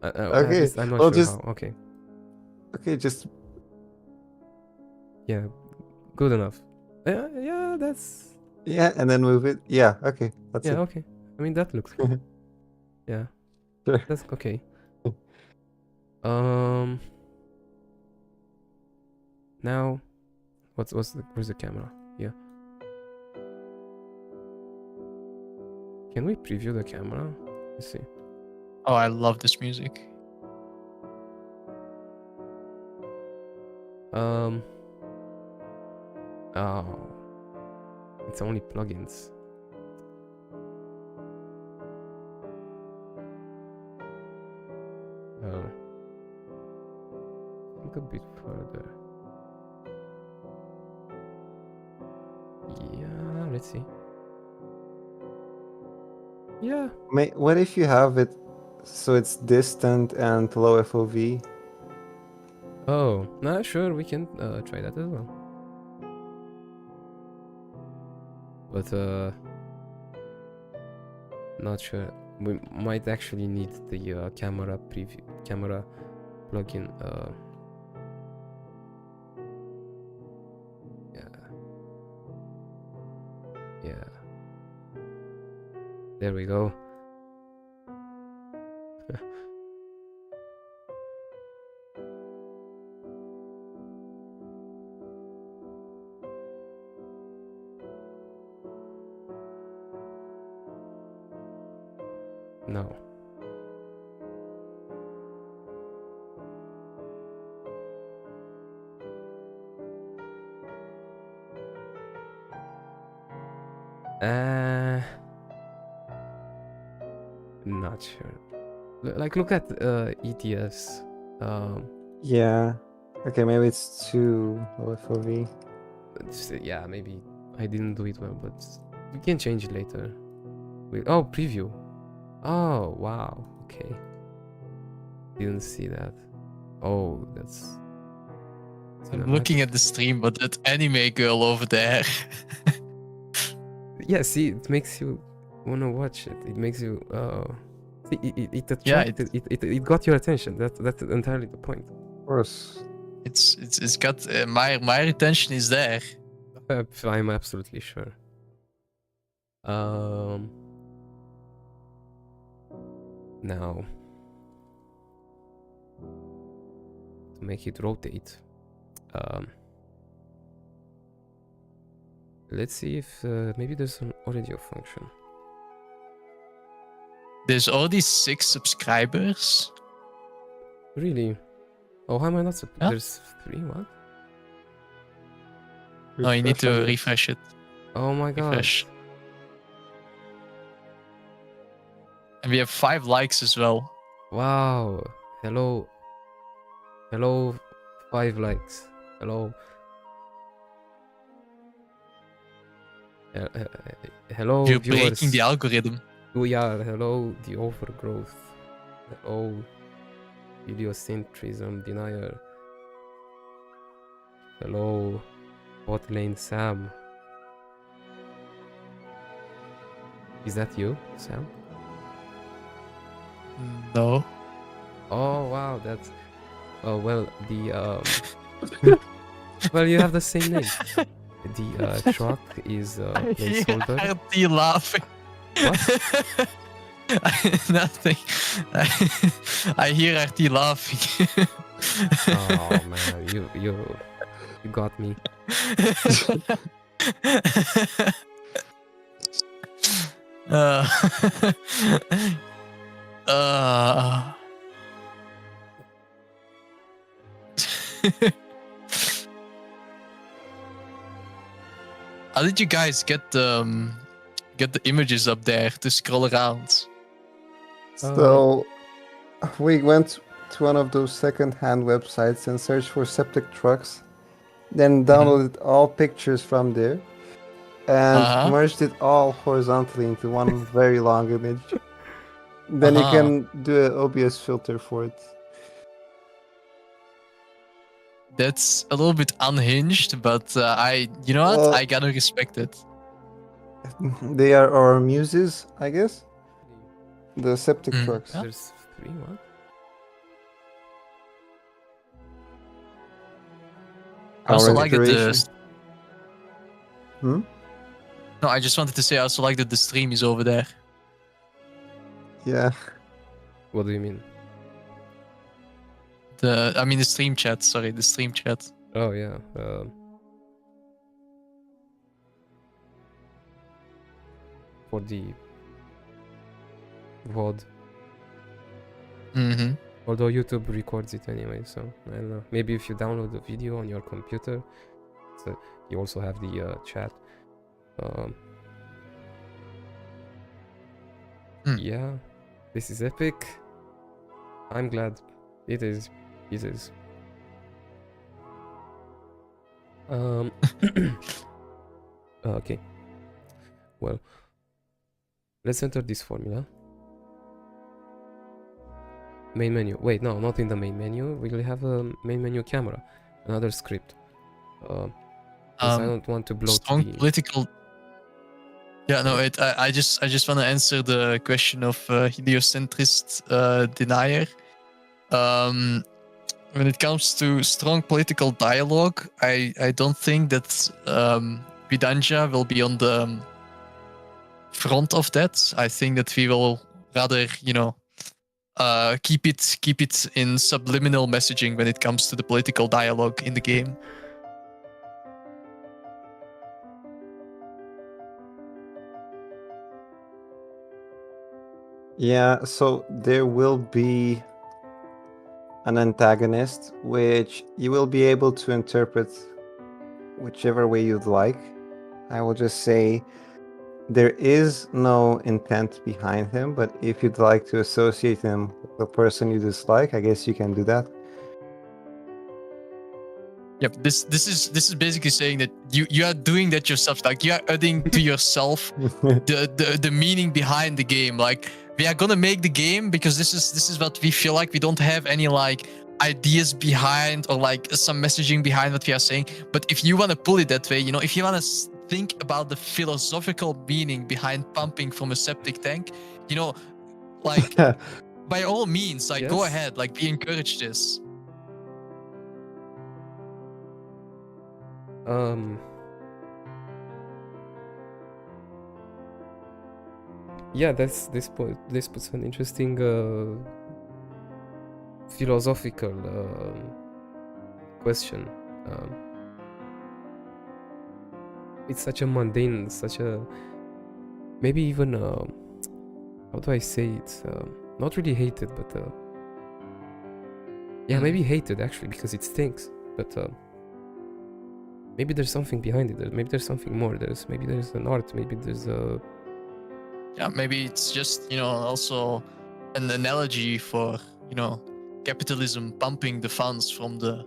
Speaker 1: Okay,
Speaker 2: I'm not
Speaker 1: well,
Speaker 2: sure
Speaker 1: just...
Speaker 2: how. Okay.
Speaker 1: Okay, just...
Speaker 2: Yeah, good enough. Yeah, that's...
Speaker 1: Yeah, and then move it. Yeah, okay, that's it.
Speaker 2: Yeah, okay. I mean, that looks good. Yeah.
Speaker 1: Sure.
Speaker 2: That's okay. Now, where's the camera? Yeah. Can we preview the camera? Let's see.
Speaker 3: Oh, I love this music.
Speaker 2: Oh, it's only plugins. Look a bit further. Yeah, let's see. Yeah.
Speaker 1: What if you have it so it's distant and low FOV?
Speaker 2: Oh, nah, sure, we can try that as well. But not sure. We might actually need the camera plugin. Yeah. There we go. No. Not sure. Like, look at ETS.
Speaker 1: Yeah. Okay, maybe it's too low FOV.
Speaker 2: Yeah, maybe I didn't do it well, but you can change it later. Oh, preview. Oh, wow. Okay. Didn't see that. Oh, that's...
Speaker 3: I'm looking at the stream, but that anime girl over there.
Speaker 2: Yeah, see, it makes you wanna watch it. It makes you see, it attracted, it got your attention. That's entirely the point.
Speaker 1: Of course.
Speaker 3: It's got my attention is there.
Speaker 2: I'm absolutely sure. Now to make it rotate, let's see if maybe there's an audio function.
Speaker 3: There's already 6 subscribers.
Speaker 2: Really? Oh, how am I not?
Speaker 3: Yeah.
Speaker 2: There's 3. What?
Speaker 3: No, you need to refresh it.
Speaker 2: Oh my god.
Speaker 3: Refresh. And we have 5 likes as well.
Speaker 2: Wow. Hello. Hello. 5 likes. Hello. Hello,
Speaker 3: You're
Speaker 2: viewers.
Speaker 3: breaking the algorithm.
Speaker 2: We are. Hello, the overgrowth. Hello, heliocentrism denier. Hello, bot lane Sam. Is that you, Sam?
Speaker 3: No.
Speaker 2: Oh wow, that's. Oh well, the well, you have the same name. The truck is placeholder.
Speaker 3: I hear RT laughing.
Speaker 2: What?
Speaker 3: Nothing. I hear RT laughing.
Speaker 2: Oh man, you got me.
Speaker 3: How did you guys get the images up there to scroll around?
Speaker 1: So we went to one of those second-hand websites and searched for septic trucks, then downloaded all pictures from there and merged it all horizontally into one very long image. Then you can do an OBS filter for it.
Speaker 3: That's a little bit unhinged, but you know what?
Speaker 1: Well,
Speaker 3: I gotta respect it.
Speaker 1: They are our muses, I guess. The septic trucks.
Speaker 3: Yeah.
Speaker 2: There's 3. What?
Speaker 3: I also
Speaker 1: Our
Speaker 3: like that the.
Speaker 1: inspiration.
Speaker 3: No, I just wanted to say I also like that the stream is over there.
Speaker 1: Yeah.
Speaker 2: What do you mean?
Speaker 3: The stream chat. Sorry, the stream chat.
Speaker 2: Oh yeah. For the VOD.
Speaker 3: Mm-hmm.
Speaker 2: Although YouTube records it anyway, so I don't know. Maybe if you download the video on your computer, so you also have the chat. Yeah, this is epic. I'm glad it is. It is. Okay. Well, let's enter this formula. Main menu. Wait, no, not in the main menu. We'll have a main menu camera. Another script. I don't want to bloat
Speaker 3: Strong
Speaker 2: the...
Speaker 3: political. Yeah, no. I just want to answer the question of heliocentrist denier. When it comes to strong political dialogue, I don't think that Vidanja will be on the front of that. I think that we will rather, keep it in subliminal messaging when it comes to the political dialogue in the game.
Speaker 1: Yeah, so there will be an antagonist which you will be able to interpret whichever way you'd like. I will just say there is no intent behind him, but if you'd like to associate him with the person you dislike, I guess you can do that.
Speaker 3: Yep, this is basically saying that you are doing that yourself. Like, you are adding to yourself the meaning behind the game. Like, we are gonna make the game because this is what we feel like. We don't have any like ideas behind or like some messaging behind what we are saying. But if you want to pull it that way, you know, if you want to think about the philosophical meaning behind pumping from a septic tank, you know, like by all means, like go
Speaker 2: Yes.
Speaker 3: ahead, like we encourage this.
Speaker 2: Yeah, this puts an interesting philosophical question. It's such a mundane, such a maybe even how do I say it? Not really hated, but yeah, maybe hated actually because it stinks. But maybe there's something behind it. Maybe there's something more. Maybe there's an art. Maybe there's a
Speaker 3: Yeah, maybe it's just, you know, also an analogy for, you know, capitalism pumping the funds from the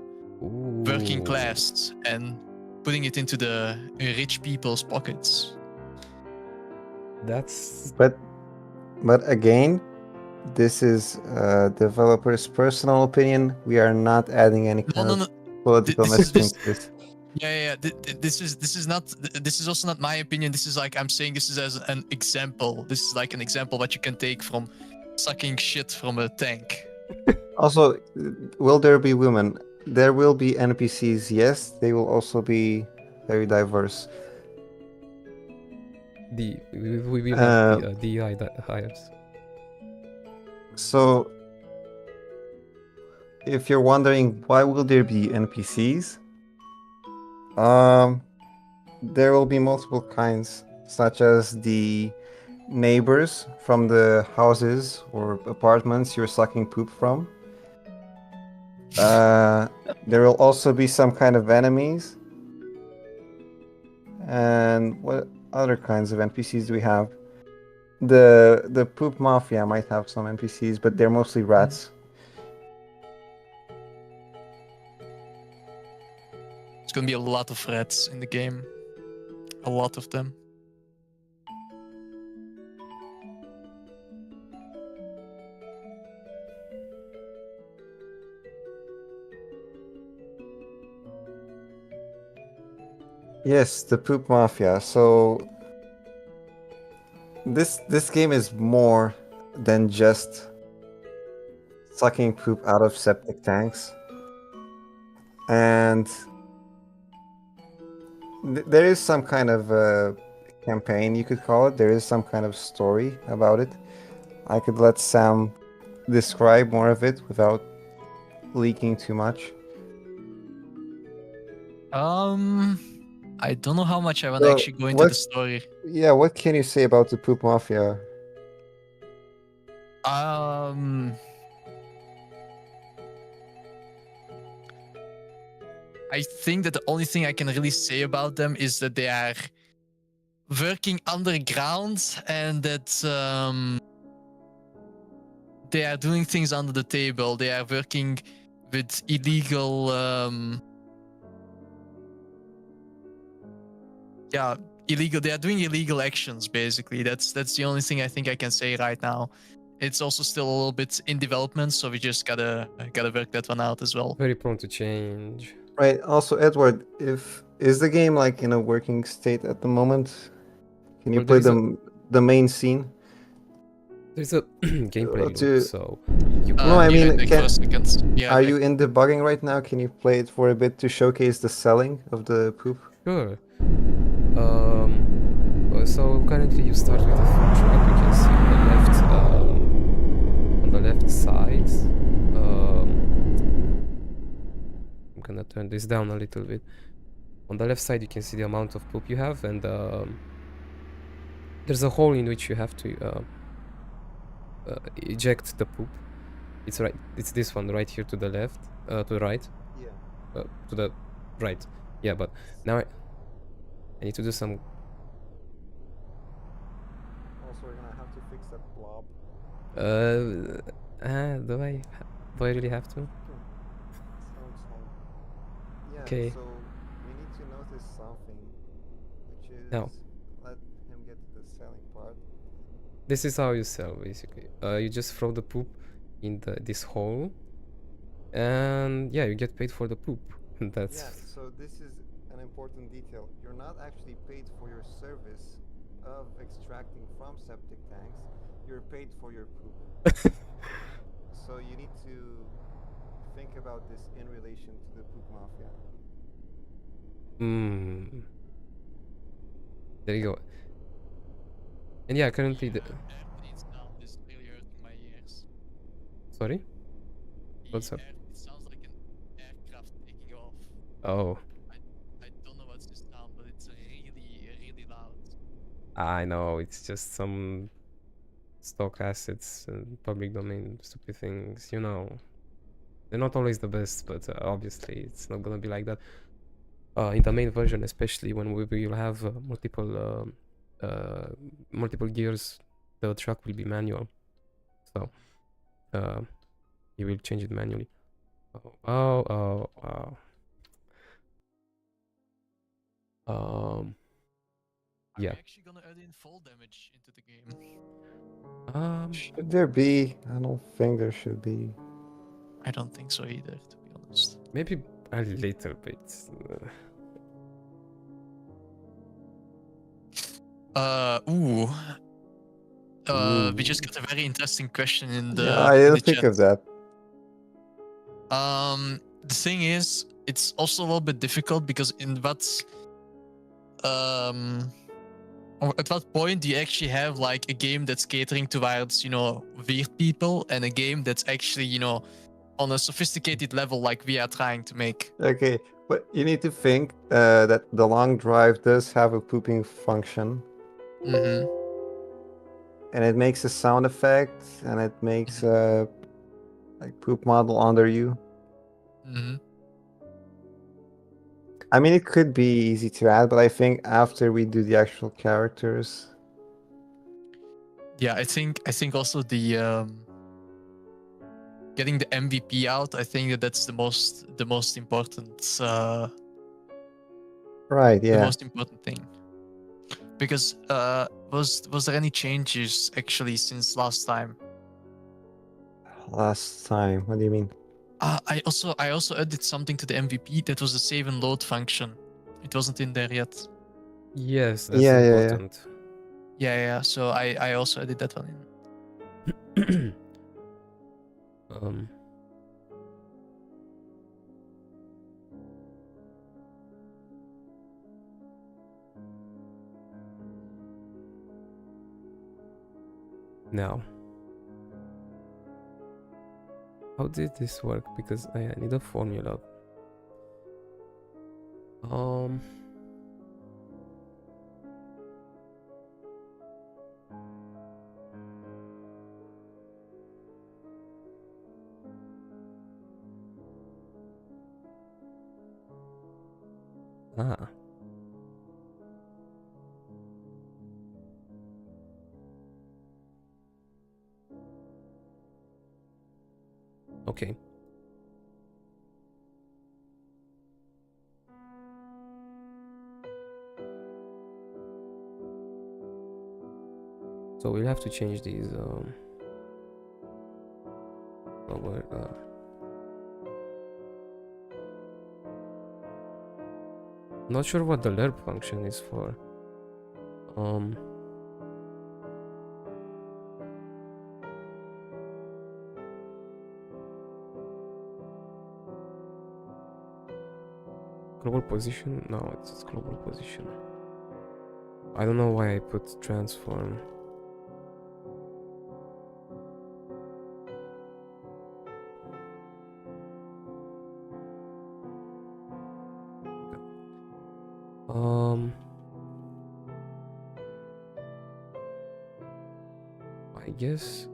Speaker 3: working
Speaker 2: Ooh.
Speaker 3: class and putting it into the rich people's pockets.
Speaker 2: That's
Speaker 1: But again, this is developer's personal opinion. We are not adding any kind
Speaker 3: No.
Speaker 1: of political
Speaker 3: This is
Speaker 1: messaging to this.
Speaker 3: Yeah. This is also not my opinion. This is like I'm saying this is as an example. This is like an example what you can take from sucking shit from a tank.
Speaker 1: Also, will there be women? There will be NPCs, yes. They will also be very diverse.
Speaker 2: we will have the DI hires.
Speaker 1: So, if you're wondering why will there be NPCs, there will be multiple kinds, such as the neighbors from the houses or apartments you're sucking poop from. There will also be some kind of enemies. And what other kinds of NPCs do we have? The poop mafia might have some NPCs, but they're mostly rats.
Speaker 3: It's gonna be a lot of rats in the game. A lot of them.
Speaker 1: Yes, the poop mafia. So this game is more than just sucking poop out of septic tanks. And there is some kind of campaign, you could call it. There is some kind of story about it. I could let Sam describe more of it without leaking too much.
Speaker 3: I don't know how much I want to
Speaker 1: Well,
Speaker 3: actually go into the story.
Speaker 1: Yeah, what can you say about the poop mafia?
Speaker 3: I think that the only thing I can really say about them is that they are working underground and that they are doing things under the table. They are working with illegal they are doing illegal actions basically. That's the only thing I think I can say right now. It's also still a little bit in development, so we just gotta work that one out as well.
Speaker 2: Very prone to change.
Speaker 1: Right. Also, Edward, is the game like in a working state at the moment? Can you play the main scene?
Speaker 2: There's a gameplay
Speaker 1: to-
Speaker 2: loop, so you
Speaker 1: No, I mean,
Speaker 3: for a second. Yeah,
Speaker 1: are you in debugging right now? Can you play it for a bit to showcase the selling of the poop?
Speaker 2: Sure. So currently you start with a food truck. You can see on the left side. I'm gonna turn this down a little bit. On the left side, you can see the amount of poop you have, and there's a hole in which you have to eject the poop. It's right. It's this one right here to the left, to the right.
Speaker 1: Yeah.
Speaker 2: To the right. Yeah, but now I need to do some.
Speaker 1: Also, we're gonna have to fix that blob.
Speaker 2: Do I really have to?
Speaker 1: Yeah,
Speaker 2: Okay.
Speaker 1: so we need to notice something, which is
Speaker 2: Now.
Speaker 1: let him get to the selling part.
Speaker 2: This is how you sell, basically. You just throw the poop in this hole, And yeah, you get paid for the poop. That's
Speaker 1: Yeah, so this is an important detail. You're not actually paid for your service of extracting from septic tanks. You're paid for your poop. So you need to think about this in relation to the poop mafia.
Speaker 2: There you go. And yeah, currently the
Speaker 3: Airplane sound is really hurting my ears.
Speaker 2: sorry? What's up?
Speaker 3: It sounds like an aircraft taking off.
Speaker 2: Oh,
Speaker 3: I don't know what's the sound, but it's really loud.
Speaker 2: I know, it's just some stock assets and public domain stupid things, you know. They're not always the best, but obviously it's not gonna be like that. In the main version, especially when we will have multiple gears, the truck will be manual. So you will change it manually.
Speaker 3: Are
Speaker 2: yeah.
Speaker 3: we actually gonna add in fall damage into the game?
Speaker 1: Should there be? I don't think there should be.
Speaker 3: I don't think so either, to be honest.
Speaker 2: Maybe a little bit.
Speaker 3: Ooh. We just got a very interesting question in the.
Speaker 1: Yeah, I
Speaker 3: in
Speaker 1: didn't
Speaker 3: the
Speaker 1: think
Speaker 3: chat.
Speaker 1: of that.
Speaker 3: The thing is, it's also a little bit difficult because in what at what point do you actually have like a game that's catering towards, you know, weird people and a game that's actually, you know, on a sophisticated level like we are trying to make.
Speaker 1: Okay, but you need to think that the long drive does have a pooping function.
Speaker 3: Mm-hmm.
Speaker 1: And it makes a sound effect, and it makes a like poop model under you.
Speaker 3: Mm-hmm.
Speaker 1: I mean, it could be easy to add, but I think after we do the actual characters.
Speaker 3: Yeah, I think also the getting the MVP out. I think that's the most important.
Speaker 1: Right.
Speaker 3: The
Speaker 1: Yeah.
Speaker 3: most important thing. Because was there any changes actually since last time?
Speaker 1: Last time. What do you mean?
Speaker 3: I also added something to the MVP that was the save and load function. It wasn't in there yet.
Speaker 2: Yes, that's
Speaker 1: Yeah,
Speaker 2: important.
Speaker 3: Yeah. So I also added that one in.
Speaker 2: Now, how did this work? Because I need a formula. Okay. So we'll have to change these not sure what the lerp function is for. Global position? No, it's global position. I don't know why I put transform. I guess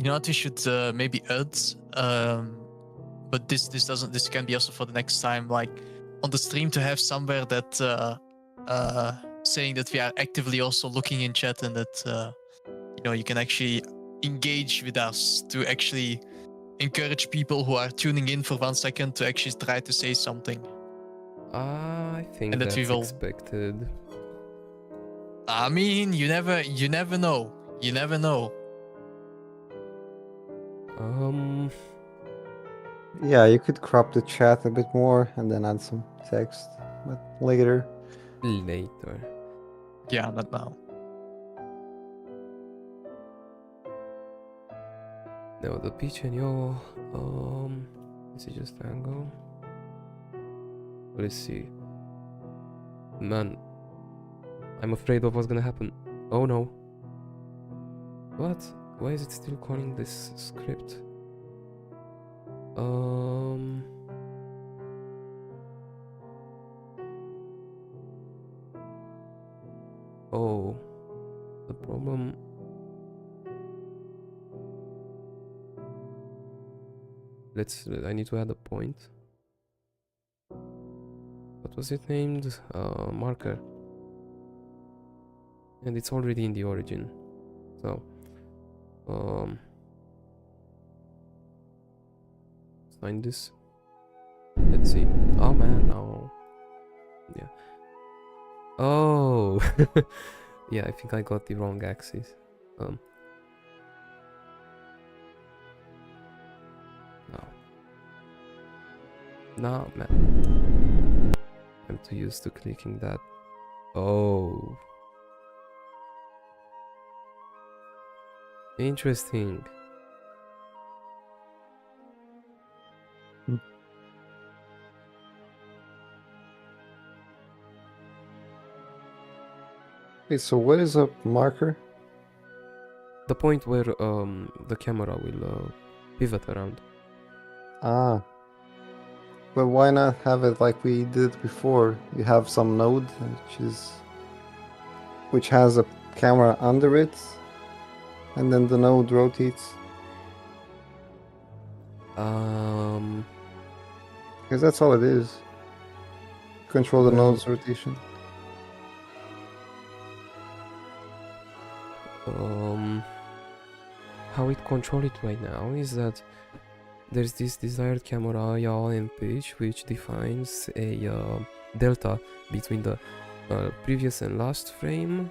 Speaker 3: You know what we should maybe add, but this can be also for the next time, like on the stream, to have somewhere that saying that we are actively also looking in chat and that you know, you can actually engage with us, to actually encourage people who are tuning in for 1 second to actually try to say something.
Speaker 2: I think
Speaker 3: And that
Speaker 2: that's
Speaker 3: we will.
Speaker 2: expected.
Speaker 3: I mean, you never know. You never know.
Speaker 1: Yeah, you could crop the chat a bit more and then add some text, but later.
Speaker 2: Later.
Speaker 3: Yeah, not now.
Speaker 2: No, the pitch and yo. Is it just angle? Let's see. Man, I'm afraid of what's gonna happen. Oh no. What? Why is it still calling this script? Oh, the problem. I need to add a point. What was it named? Marker. And it's already in the origin. So, find this. Let's see. Oh man, no. Yeah. Oh, yeah. I think I got the wrong axis. No. No, man. I'm too used to clicking that. Oh. Interesting.
Speaker 1: Okay, so what is a marker?
Speaker 2: The point where the camera will pivot around.
Speaker 1: Ah. But why not have it like we did before? You have some node which has a camera under it, and then the node rotates. Because that's all it is. Control the node's rotation.
Speaker 2: How it control it right now is that there's this desired camera yaw and pitch which defines a delta between the previous and last frame,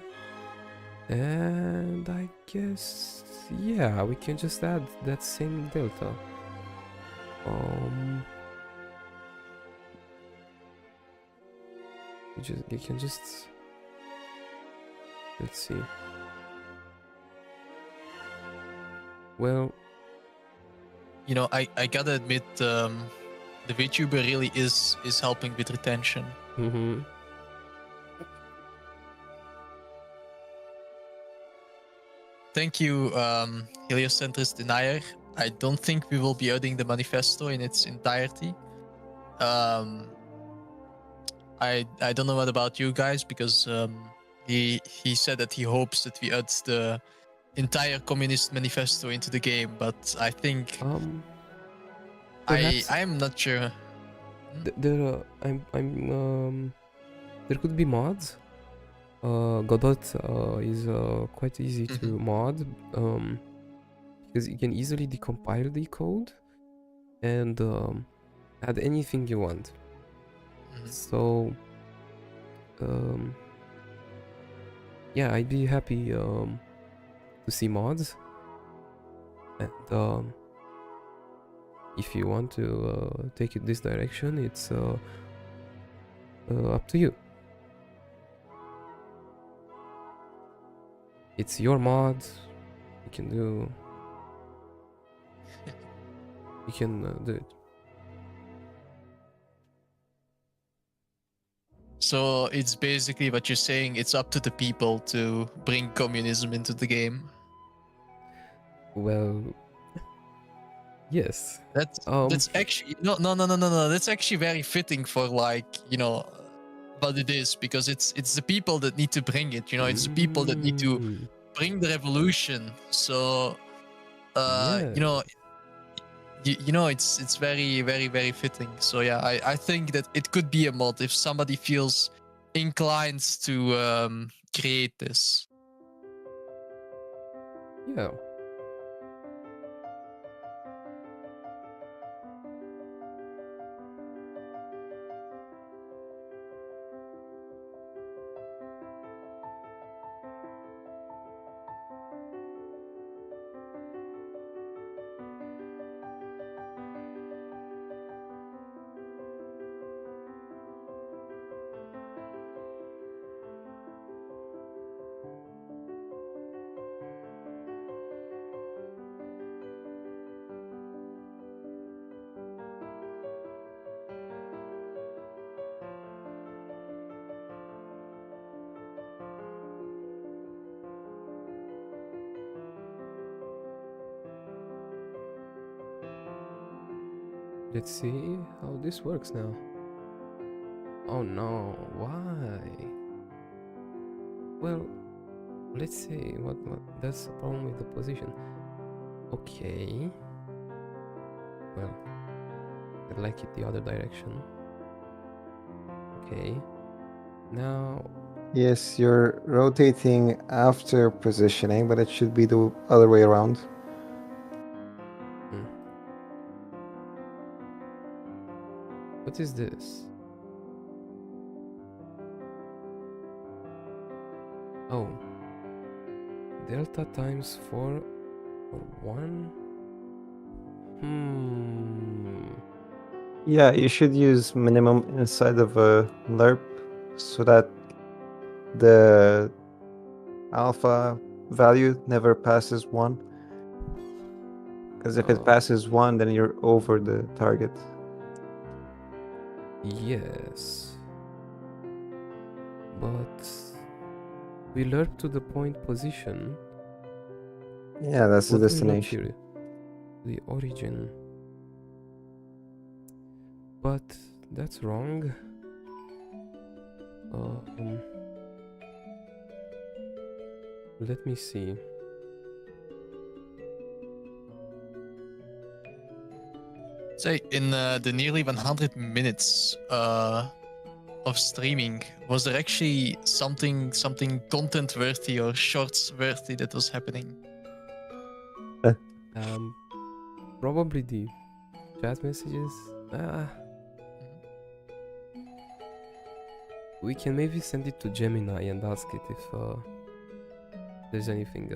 Speaker 2: and I guess yeah, we can just add that same delta. You can just, let's see. Well,
Speaker 3: you know, I gotta admit, the VTuber really is helping with retention. Thank you, Heliocentrist Denier. I don't think we will be adding the manifesto in its entirety. I don't know what about you guys, because he said that he hopes that we add the entire communist manifesto into the game, but I think I'm not sure.
Speaker 2: There there could be mods. Godot is quite easy to mod because you can easily decompile the code and add anything you want. So yeah, I'd be happy to see mods, and if you want to take it this direction, it's up to you. It's your mod. You can do it.
Speaker 3: So it's basically what you're saying, it's up to the people to bring communism into the game.
Speaker 2: Well, yes.
Speaker 3: That's actually no. That's actually very fitting for, like, you know, what it is, because it's the people that need to bring it. You know, it's the people that need to bring the revolution. So,
Speaker 2: yeah.
Speaker 3: you know, it's very, very, very fitting. So yeah, I think that it could be a mod if somebody feels inclined to create this.
Speaker 2: Yeah. Let's see how this works now. Oh no, why? Well, let's see what that's the problem with the position. Okay. Well, I'd like it the other direction. Okay. Now,
Speaker 1: Yes, you're rotating after positioning, but it should be the other way around.
Speaker 2: what is this? Oh, delta times 4 or 1?
Speaker 1: Yeah, you should use minimum inside of a lerp so that the alpha value never passes 1. Because if it
Speaker 2: Oh.
Speaker 1: passes 1, then you're over the target.
Speaker 2: Yes. But we lerp to the point position.
Speaker 1: Yeah, that's the
Speaker 2: What we lerp
Speaker 1: destination.
Speaker 2: here? The origin. But that's wrong. Let me see.
Speaker 3: Say, in the nearly 100 minutes of streaming, was there actually something content worthy or shorts worthy that was happening?
Speaker 2: Probably the chat messages. We can maybe send it to Gemini and ask it if there's anything.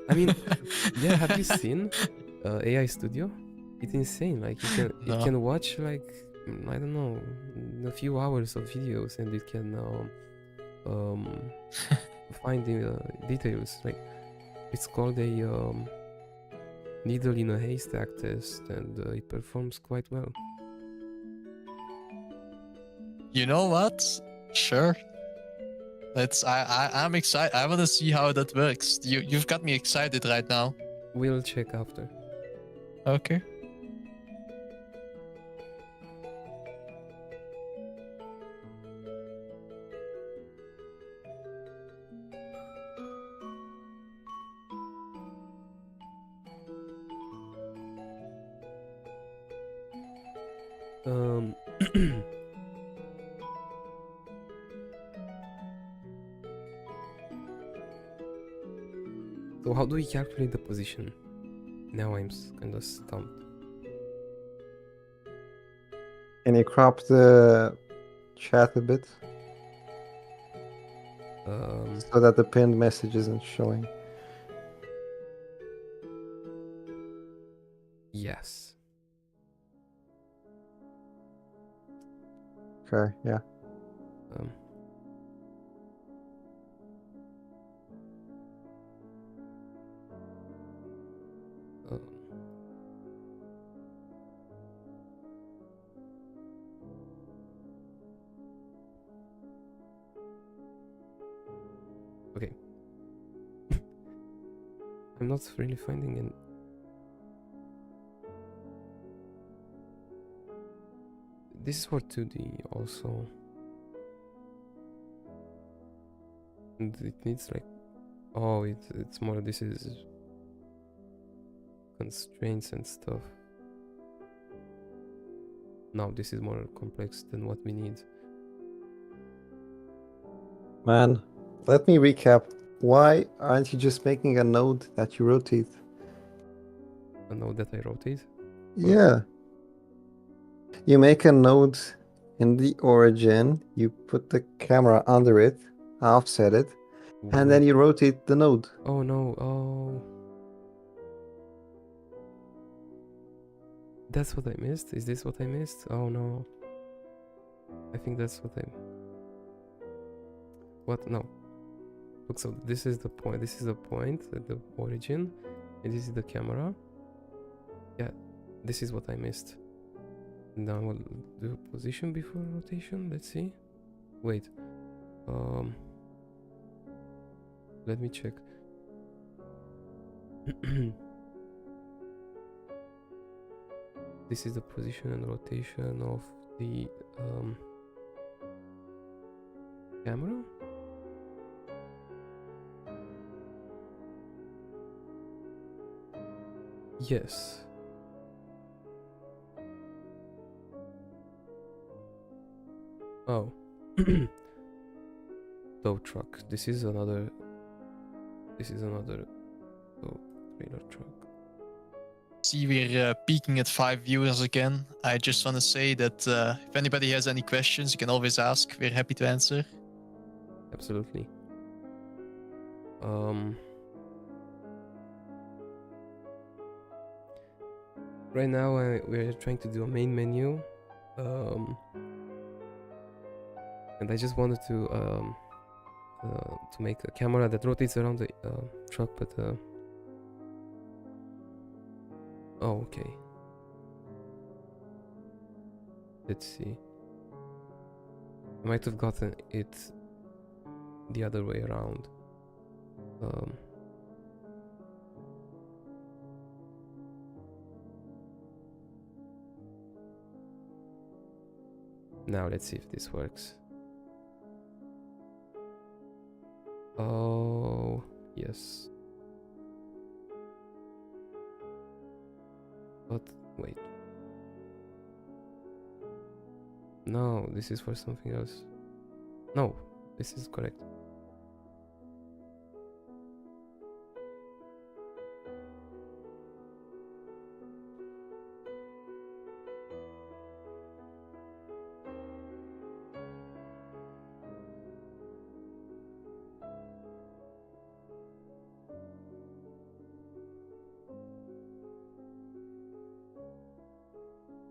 Speaker 2: I mean, yeah. Have you seen AI Studio? It's insane. Like it can watch like I don't know a few hours of videos and it can find the details. Like it's called a needle in a haystack test, and it performs quite well.
Speaker 3: You know what? Sure. I'm excited. I want to see how that works. You've got me excited right now.
Speaker 2: We'll check after.
Speaker 3: Okay.
Speaker 2: So how do we calculate the position? Now I'm kind of stumped.
Speaker 1: Can you crop the chat a bit? So that the pinned message isn't showing.
Speaker 2: Yes.
Speaker 1: Okay, yeah.
Speaker 2: Okay. I'm not really finding an. This is for 2D also. And it needs like. Oh, it's more. This is constraints and stuff. Now this is more complex than what we need.
Speaker 1: Man, let me recap. Why aren't you just making a node that you rotate?
Speaker 2: A node that I rotate?
Speaker 1: Yeah. You make a node in the origin, you put the camera under it, offset it, and then you rotate the node.
Speaker 2: Oh no, oh. That's what I missed? Is this what I missed? Oh no. I think that's what I... What? No. Look, so this is the point. This is the point at the origin. And this is the camera. Yeah, this is what I missed. Now we'll do position before rotation. Let's see. Wait. Let me check. this is the position and rotation of the camera. Yes. Oh. Tow truck. This is another tow trailer truck.
Speaker 3: See, we're peaking at 5 viewers again. I just want to say that if anybody has any questions, you can always ask. We're happy to answer.
Speaker 2: Absolutely. Right now we're trying to do a main menu, and I just wanted to make a camera that rotates around the truck, but oh, okay. Let's see. I might have gotten it the other way around. Now let's see if this works. Oh, yes. But wait. No, this is for something else. No, this is correct.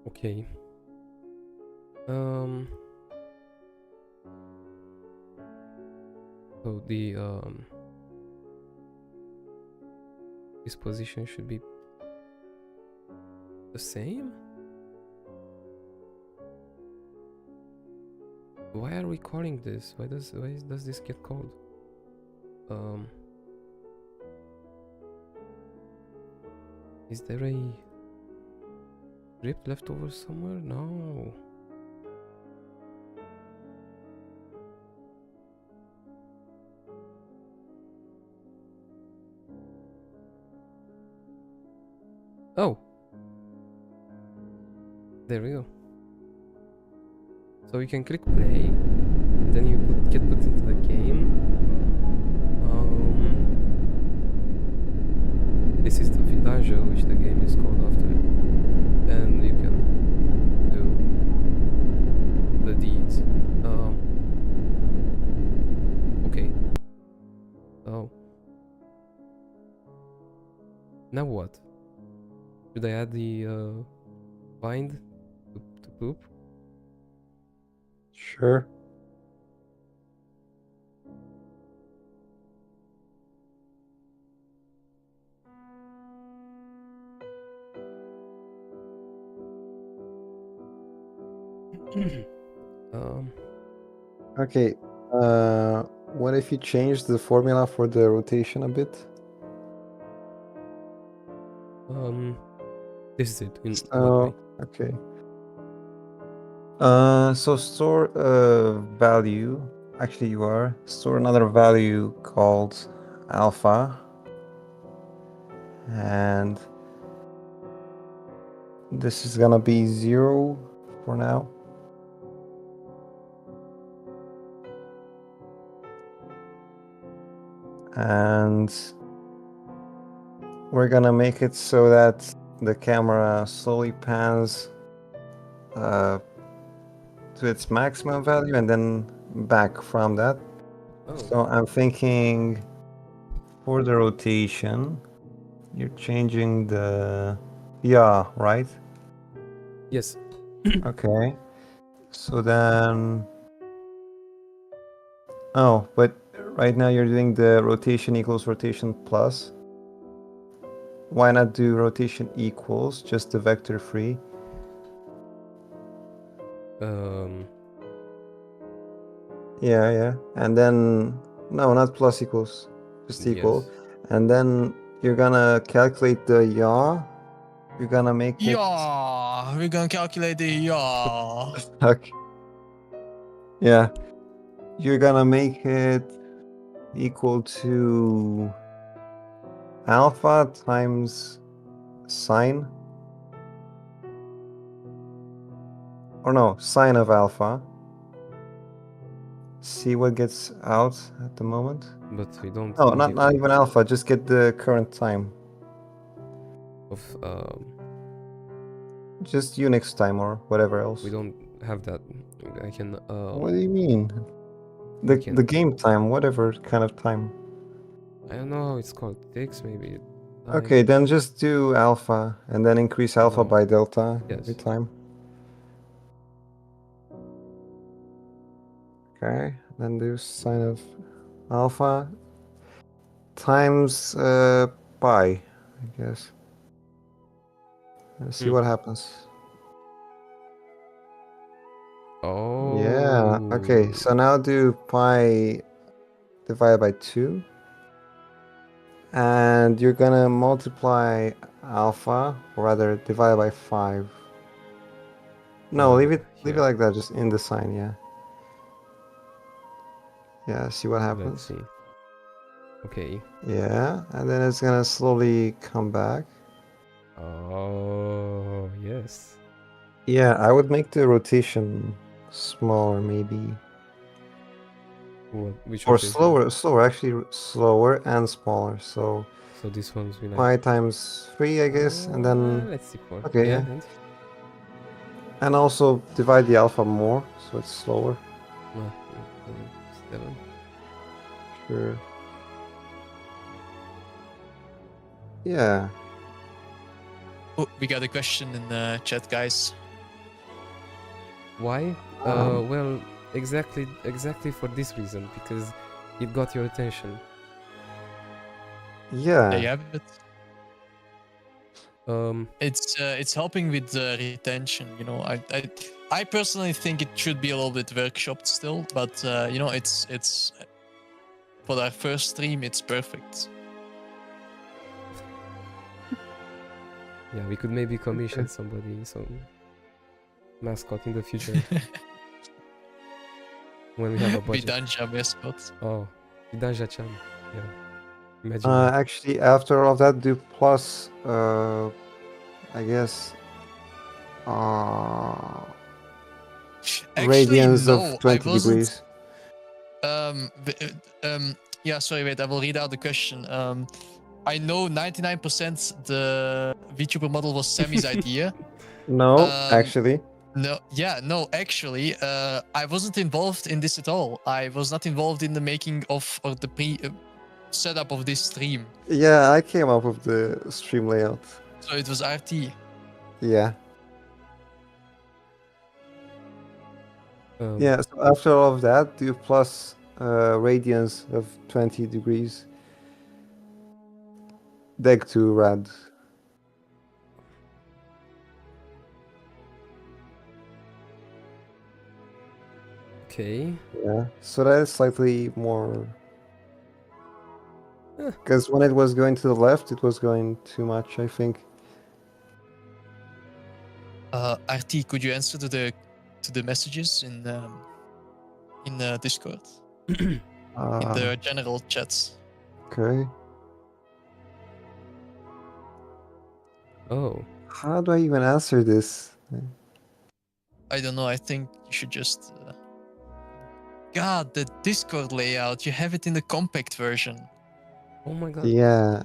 Speaker 2: Okay. So the this position should be the same. Why are we calling this? Why does this get called? Is there a rip left over somewhere? No. Oh. There we go. So you can click play, then you get put into the game. This is the Vidanja, which the game is called after. And you can do the deeds. Okay. Oh. Now what? Should I add the bind to poop?
Speaker 1: Sure. Okay. What if you change the formula for the rotation a bit?
Speaker 2: This is it. In what
Speaker 1: So,
Speaker 2: way?
Speaker 1: okay. So store a value. Actually, you are store another value called alpha, and this is gonna be 0 for now. And we're gonna make it so that the camera slowly pans to its maximum value and then back from that.
Speaker 2: Oh.
Speaker 1: So I'm thinking for the rotation, you're changing the yaw, right?
Speaker 2: Yes.
Speaker 1: Okay. So then, oh, but right now you're doing the rotation equals rotation plus. Why not do rotation equals, just the vector free? Yeah. And then, no, not plus equals, just equal.
Speaker 2: Yes.
Speaker 1: And then you're gonna calculate the yaw You're gonna make it.
Speaker 3: Yeah, we're gonna calculate the yeah.
Speaker 1: Okay. Yeah. You're gonna make it equal to alpha times sine. Or no, sine of alpha. See what gets out at the moment.
Speaker 2: But we don't.
Speaker 1: No, not
Speaker 2: multiply
Speaker 1: even alpha. Just get the current time.
Speaker 2: Of
Speaker 1: Just Unix time or whatever else.
Speaker 2: we don't have that. I can.
Speaker 1: What do you mean?
Speaker 2: we
Speaker 1: The
Speaker 2: can-
Speaker 1: game time, whatever kind of time.
Speaker 2: I don't know how it's called. Ticks maybe.
Speaker 1: Okay, then just do alpha and then increase alpha
Speaker 2: Oh,
Speaker 1: by delta
Speaker 2: yes.
Speaker 1: every time. Okay, then do sine of alpha times pi, I guess. Let's see what happens.
Speaker 2: Oh.
Speaker 1: Yeah, okay, so now do pi divided by 2. And you're gonna multiply alpha, or rather divide by 5. No, leave it
Speaker 2: here.
Speaker 1: like that, just in the sign, yeah. Yeah, see what
Speaker 2: Let's
Speaker 1: happens.
Speaker 2: see. Okay.
Speaker 1: Yeah, and then it's gonna slowly come back.
Speaker 2: Oh yes.
Speaker 1: Yeah, I would make the rotation smaller, maybe.
Speaker 2: What? Which
Speaker 1: Or
Speaker 2: rotation?
Speaker 1: slower, actually slower and smaller. So
Speaker 2: So this one's be like.
Speaker 1: pi times 3, I guess, and then
Speaker 2: Let's see 4.
Speaker 1: okay, yeah.
Speaker 2: And
Speaker 1: and also divide the alpha more, so it's slower.
Speaker 2: 7.
Speaker 1: Sure. Yeah.
Speaker 3: Oh, we got a question in the chat, guys.
Speaker 2: Why? Well, exactly for this reason, because it got your attention.
Speaker 1: Yeah.
Speaker 3: There you have it.
Speaker 2: Um,
Speaker 3: It's helping with the retention. You know, I personally think it should be a little bit workshopped still, but you know, it's for our first stream, it's perfect.
Speaker 2: yeah, we could maybe commission somebody, some mascot in the future when we have a budget.
Speaker 3: Vidanja mascot.
Speaker 2: Oh, Vidanja-chan. Yeah. Imagine.
Speaker 1: Actually, after all of that, do plus, I guess,
Speaker 3: Actually,
Speaker 1: radians
Speaker 3: no,
Speaker 1: of 20
Speaker 3: I wasn't.
Speaker 1: degrees.
Speaker 3: Yeah, sorry, wait, I will read out the question. I know 99% the VTuber model was Sammy's idea.
Speaker 1: No, actually.
Speaker 3: No, yeah, no, actually, I wasn't involved in this at all. I was not involved in the making of or the setup of this stream.
Speaker 1: Yeah, I came up with the stream layout.
Speaker 3: So it was RT.
Speaker 1: Yeah.
Speaker 2: Um,
Speaker 1: Yeah, so after all of that, do plus radians of 20 degrees. Deg to rad.
Speaker 2: Okay.
Speaker 1: Yeah, so that is slightly more. Because when it was going to the left, it was going too much, I think.
Speaker 3: RT, could you answer to the messages in Discord? In the general chats.
Speaker 1: Okay.
Speaker 2: Oh.
Speaker 1: How do I even answer this?
Speaker 3: I don't know. I think you should just. God, the Discord layout. You have it in the compact version.
Speaker 2: Oh my god.
Speaker 1: Yeah.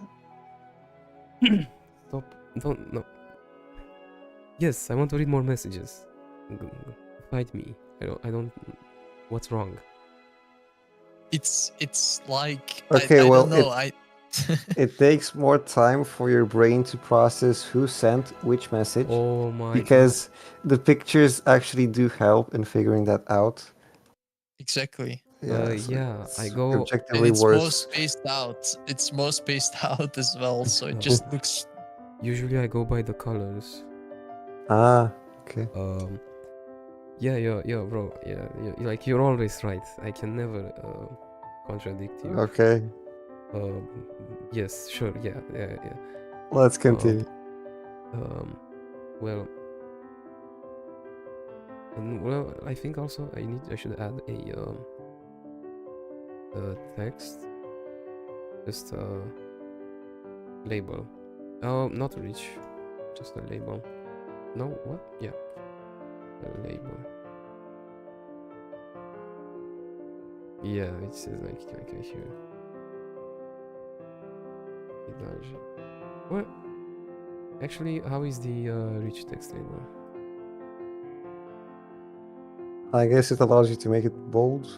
Speaker 2: Stop. Don't. No. Yes, I want to read more messages. Fight me. I don't. What's wrong?
Speaker 3: It's like.
Speaker 1: Okay,
Speaker 3: I
Speaker 1: well,
Speaker 3: don't know.
Speaker 1: it takes more time for your brain to process who sent which message.
Speaker 2: Oh my
Speaker 1: because the pictures actually do help in figuring that out.
Speaker 3: Exactly.
Speaker 1: Yeah,
Speaker 2: yeah, I go.
Speaker 3: And
Speaker 1: objectively
Speaker 3: it's
Speaker 1: worse.
Speaker 3: more spaced out. It's more spaced out as well, so it just looks.
Speaker 2: Usually I go by the colors.
Speaker 1: Ah, okay.
Speaker 2: Yeah, bro. Yeah, like you're always right. I can never contradict you.
Speaker 1: Okay.
Speaker 2: Yes, sure. Yeah.
Speaker 1: Let's continue.
Speaker 2: Well, and well, I think also I should add a text, just a label. Oh, not rich, just a label. No, what? Yeah, a label. Yeah, it says like here. Vidanja. What? Actually, how is the rich text label?
Speaker 1: I guess it allows you to make it bold.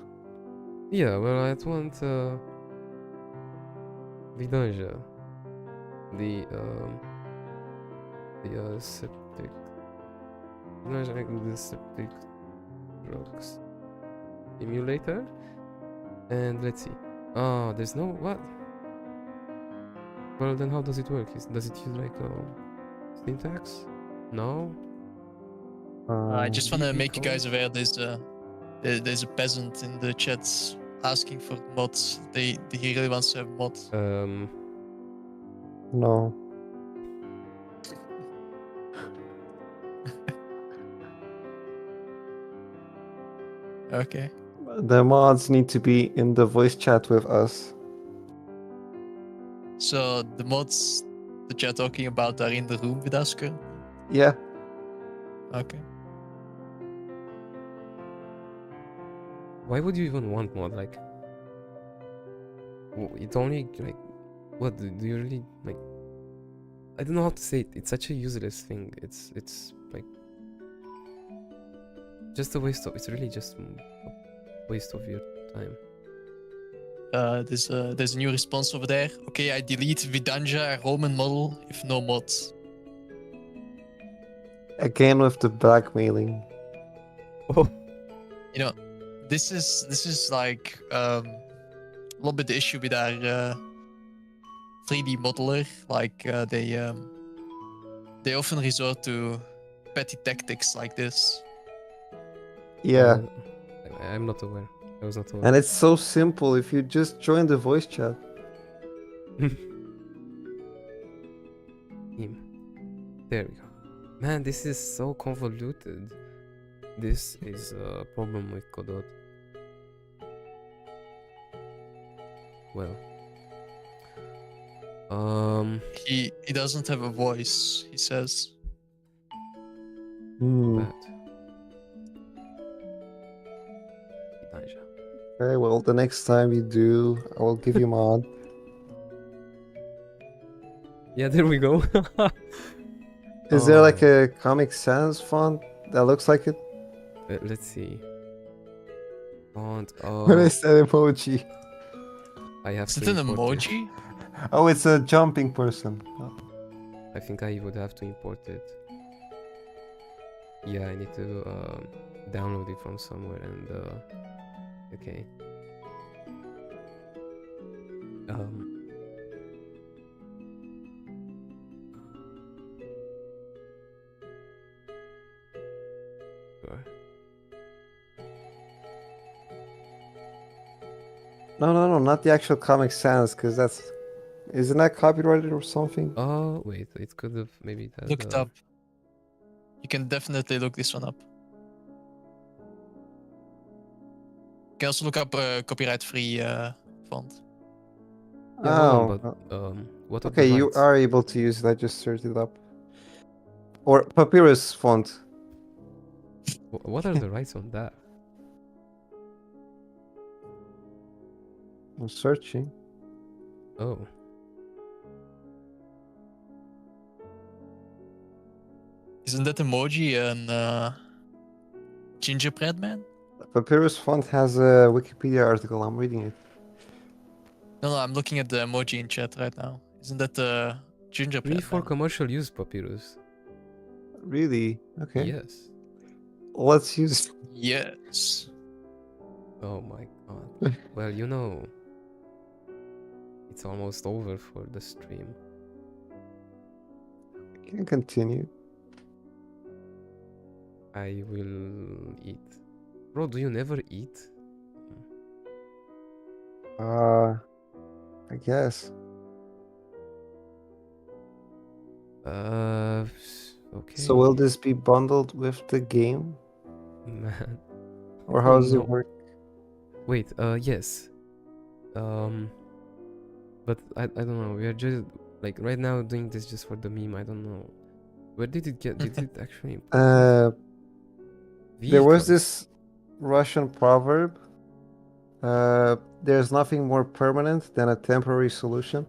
Speaker 2: Yeah, well, I want Vidanja, the septic. Vidanja, like the septic trucks emulator, and let's see. Oh, there's no what? Well, then how does it work? Does it use like syntax? No.
Speaker 3: I just want to
Speaker 2: DB
Speaker 3: make you guys
Speaker 2: code?
Speaker 3: aware there's a peasant in the chats asking for mods. He really wants to have mods.
Speaker 1: No.
Speaker 3: Okay.
Speaker 1: The mods need to be in the voice chat with us.
Speaker 3: So the mods that you're talking about are in the room with us currently?
Speaker 1: Yeah.
Speaker 3: Okay.
Speaker 2: Why would you even want mod? Like, it only like, what do you really like? I don't know how to say it. It's such a useless thing. It's like just a waste of. It's really just a waste of your time.
Speaker 3: There's a new response over there. Okay, I delete Vidanja Roman model if no mods.
Speaker 1: Again with the blackmailing.
Speaker 2: Oh.
Speaker 3: You know, this is like a little bit the issue with our 3D modeler. Like they often resort to petty tactics like this.
Speaker 1: Yeah.
Speaker 2: I'm not aware. I was not aware.
Speaker 1: And it's so simple if you just join the voice chat.
Speaker 2: There we go. Man, this is so convoluted. This is a problem with Godot. Well.
Speaker 3: He doesn't have a voice, he says.
Speaker 2: Bad.
Speaker 1: Okay, well, the next time you do, I will give you mod.
Speaker 2: Yeah, there we go.
Speaker 1: Is there like a Comic Sans font that looks like it?
Speaker 2: Let's see. Font.
Speaker 1: What is that emoji?
Speaker 2: I have
Speaker 3: Is
Speaker 2: to
Speaker 3: it an
Speaker 2: import
Speaker 3: emoji?
Speaker 2: it.
Speaker 1: Oh, it's a jumping person. Oh.
Speaker 2: I think I would have to import it. Yeah, I need to download it from somewhere and okay. Sure.
Speaker 1: No, not the actual Comic Sans, because that's... Isn't that copyrighted or something?
Speaker 2: Oh, wait, it could have maybe that...
Speaker 3: Look it up. You can definitely look this one up. You can also look up copyright-free font.
Speaker 2: Yeah, hold on, but what are
Speaker 1: okay,
Speaker 2: the
Speaker 1: you
Speaker 2: rights?
Speaker 1: are able to use it. I just searched it up. Or Papyrus font.
Speaker 2: What are the rights on that?
Speaker 1: I'm searching.
Speaker 2: Oh.
Speaker 3: Isn't that emoji an gingerbread man?
Speaker 1: Papyrus font has a Wikipedia article. I'm reading it.
Speaker 3: No, I'm looking at the emoji in chat right now. Isn't that the gingerbread
Speaker 2: Free for
Speaker 3: man?
Speaker 2: commercial use, Papyrus.
Speaker 1: Really? Okay.
Speaker 2: Yes.
Speaker 1: Let's use...
Speaker 3: Yes.
Speaker 2: Oh my god. Well, you know, it's almost over for the stream.
Speaker 1: Can continue.
Speaker 2: I will eat. Bro, do you never eat?
Speaker 1: I guess.
Speaker 2: Okay.
Speaker 1: So will this be bundled with the game,
Speaker 2: Man.
Speaker 1: or how does
Speaker 2: No.
Speaker 1: it work?
Speaker 2: Wait, yes. But I don't know. We are just like right now doing this just for the meme. I don't know. Where did it get? Did it actually improve?
Speaker 1: There was
Speaker 2: Vehicles.
Speaker 1: this Russian proverb. There's nothing more permanent than a temporary solution.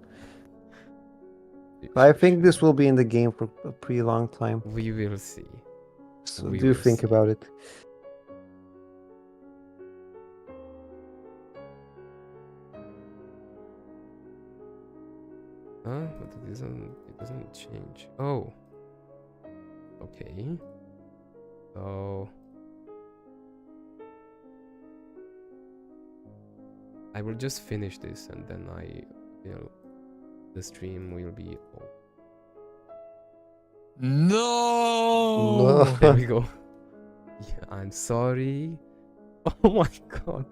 Speaker 1: I think this will be in the game for a pretty long time.
Speaker 2: We will see.
Speaker 1: So
Speaker 2: We
Speaker 1: do
Speaker 2: will
Speaker 1: think
Speaker 2: see.
Speaker 1: about it.
Speaker 2: Huh? But it doesn't change. Oh. Okay. So I will just finish this and then the stream will be over.
Speaker 3: No.
Speaker 2: There we go. Yeah, I'm sorry. Oh my god.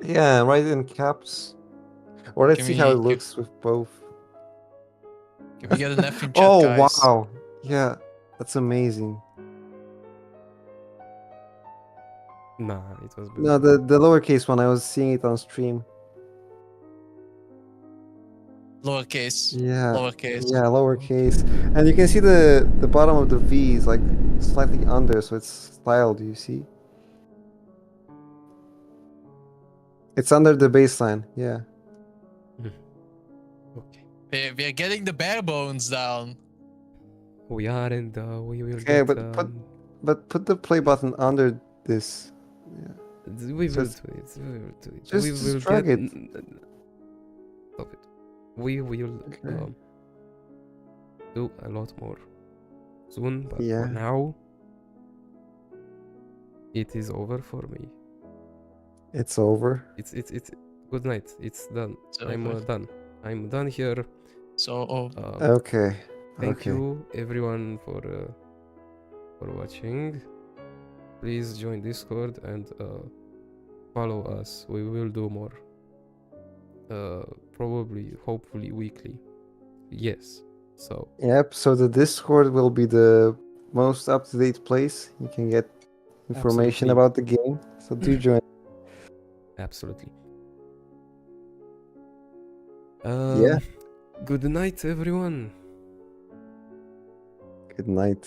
Speaker 1: Yeah, write it in caps. Or let's
Speaker 3: Can
Speaker 1: see how it
Speaker 3: we-
Speaker 1: looks with both.
Speaker 3: Can we get an F in chat,
Speaker 1: Oh
Speaker 3: guys?
Speaker 1: wow! Yeah, that's amazing.
Speaker 2: Nah, it was
Speaker 1: No,
Speaker 2: better.
Speaker 1: the lowercase one. I was seeing it on stream.
Speaker 3: Lowercase.
Speaker 1: Yeah,
Speaker 3: Lowercase.
Speaker 1: yeah, lowercase, and you can see the bottom of the V is like slightly under, so it's styled. You see? It's under the baseline. Yeah.
Speaker 2: Okay.
Speaker 3: We are getting the bare bones down.
Speaker 2: We are and we will
Speaker 1: Okay,
Speaker 2: get
Speaker 1: but put the play button under this.
Speaker 2: we
Speaker 1: So
Speaker 2: will
Speaker 1: it's-
Speaker 2: do it. We will do it.
Speaker 1: just-
Speaker 2: We
Speaker 1: just
Speaker 2: will
Speaker 1: drag
Speaker 2: get
Speaker 1: it.
Speaker 2: Stop it. We will
Speaker 1: Okay.
Speaker 2: do a lot more soon, but
Speaker 1: Yeah.
Speaker 2: for now it is over for me.
Speaker 1: It's over.
Speaker 2: It's good night. It's done.
Speaker 3: It's
Speaker 2: I'm
Speaker 3: over.
Speaker 2: done. I'm done here.
Speaker 3: So,
Speaker 1: Okay.
Speaker 2: Thank
Speaker 1: Okay.
Speaker 2: you everyone for watching. Please join Discord and follow us. We will do more. Probably, hopefully weekly. Yes. So
Speaker 1: Yep. So the Discord will be the most up-to-date place you can get information
Speaker 2: Absolutely.
Speaker 1: about the game. So do join.
Speaker 2: absolutely.
Speaker 1: Yeah.
Speaker 2: Good night, everyone.
Speaker 1: Good night.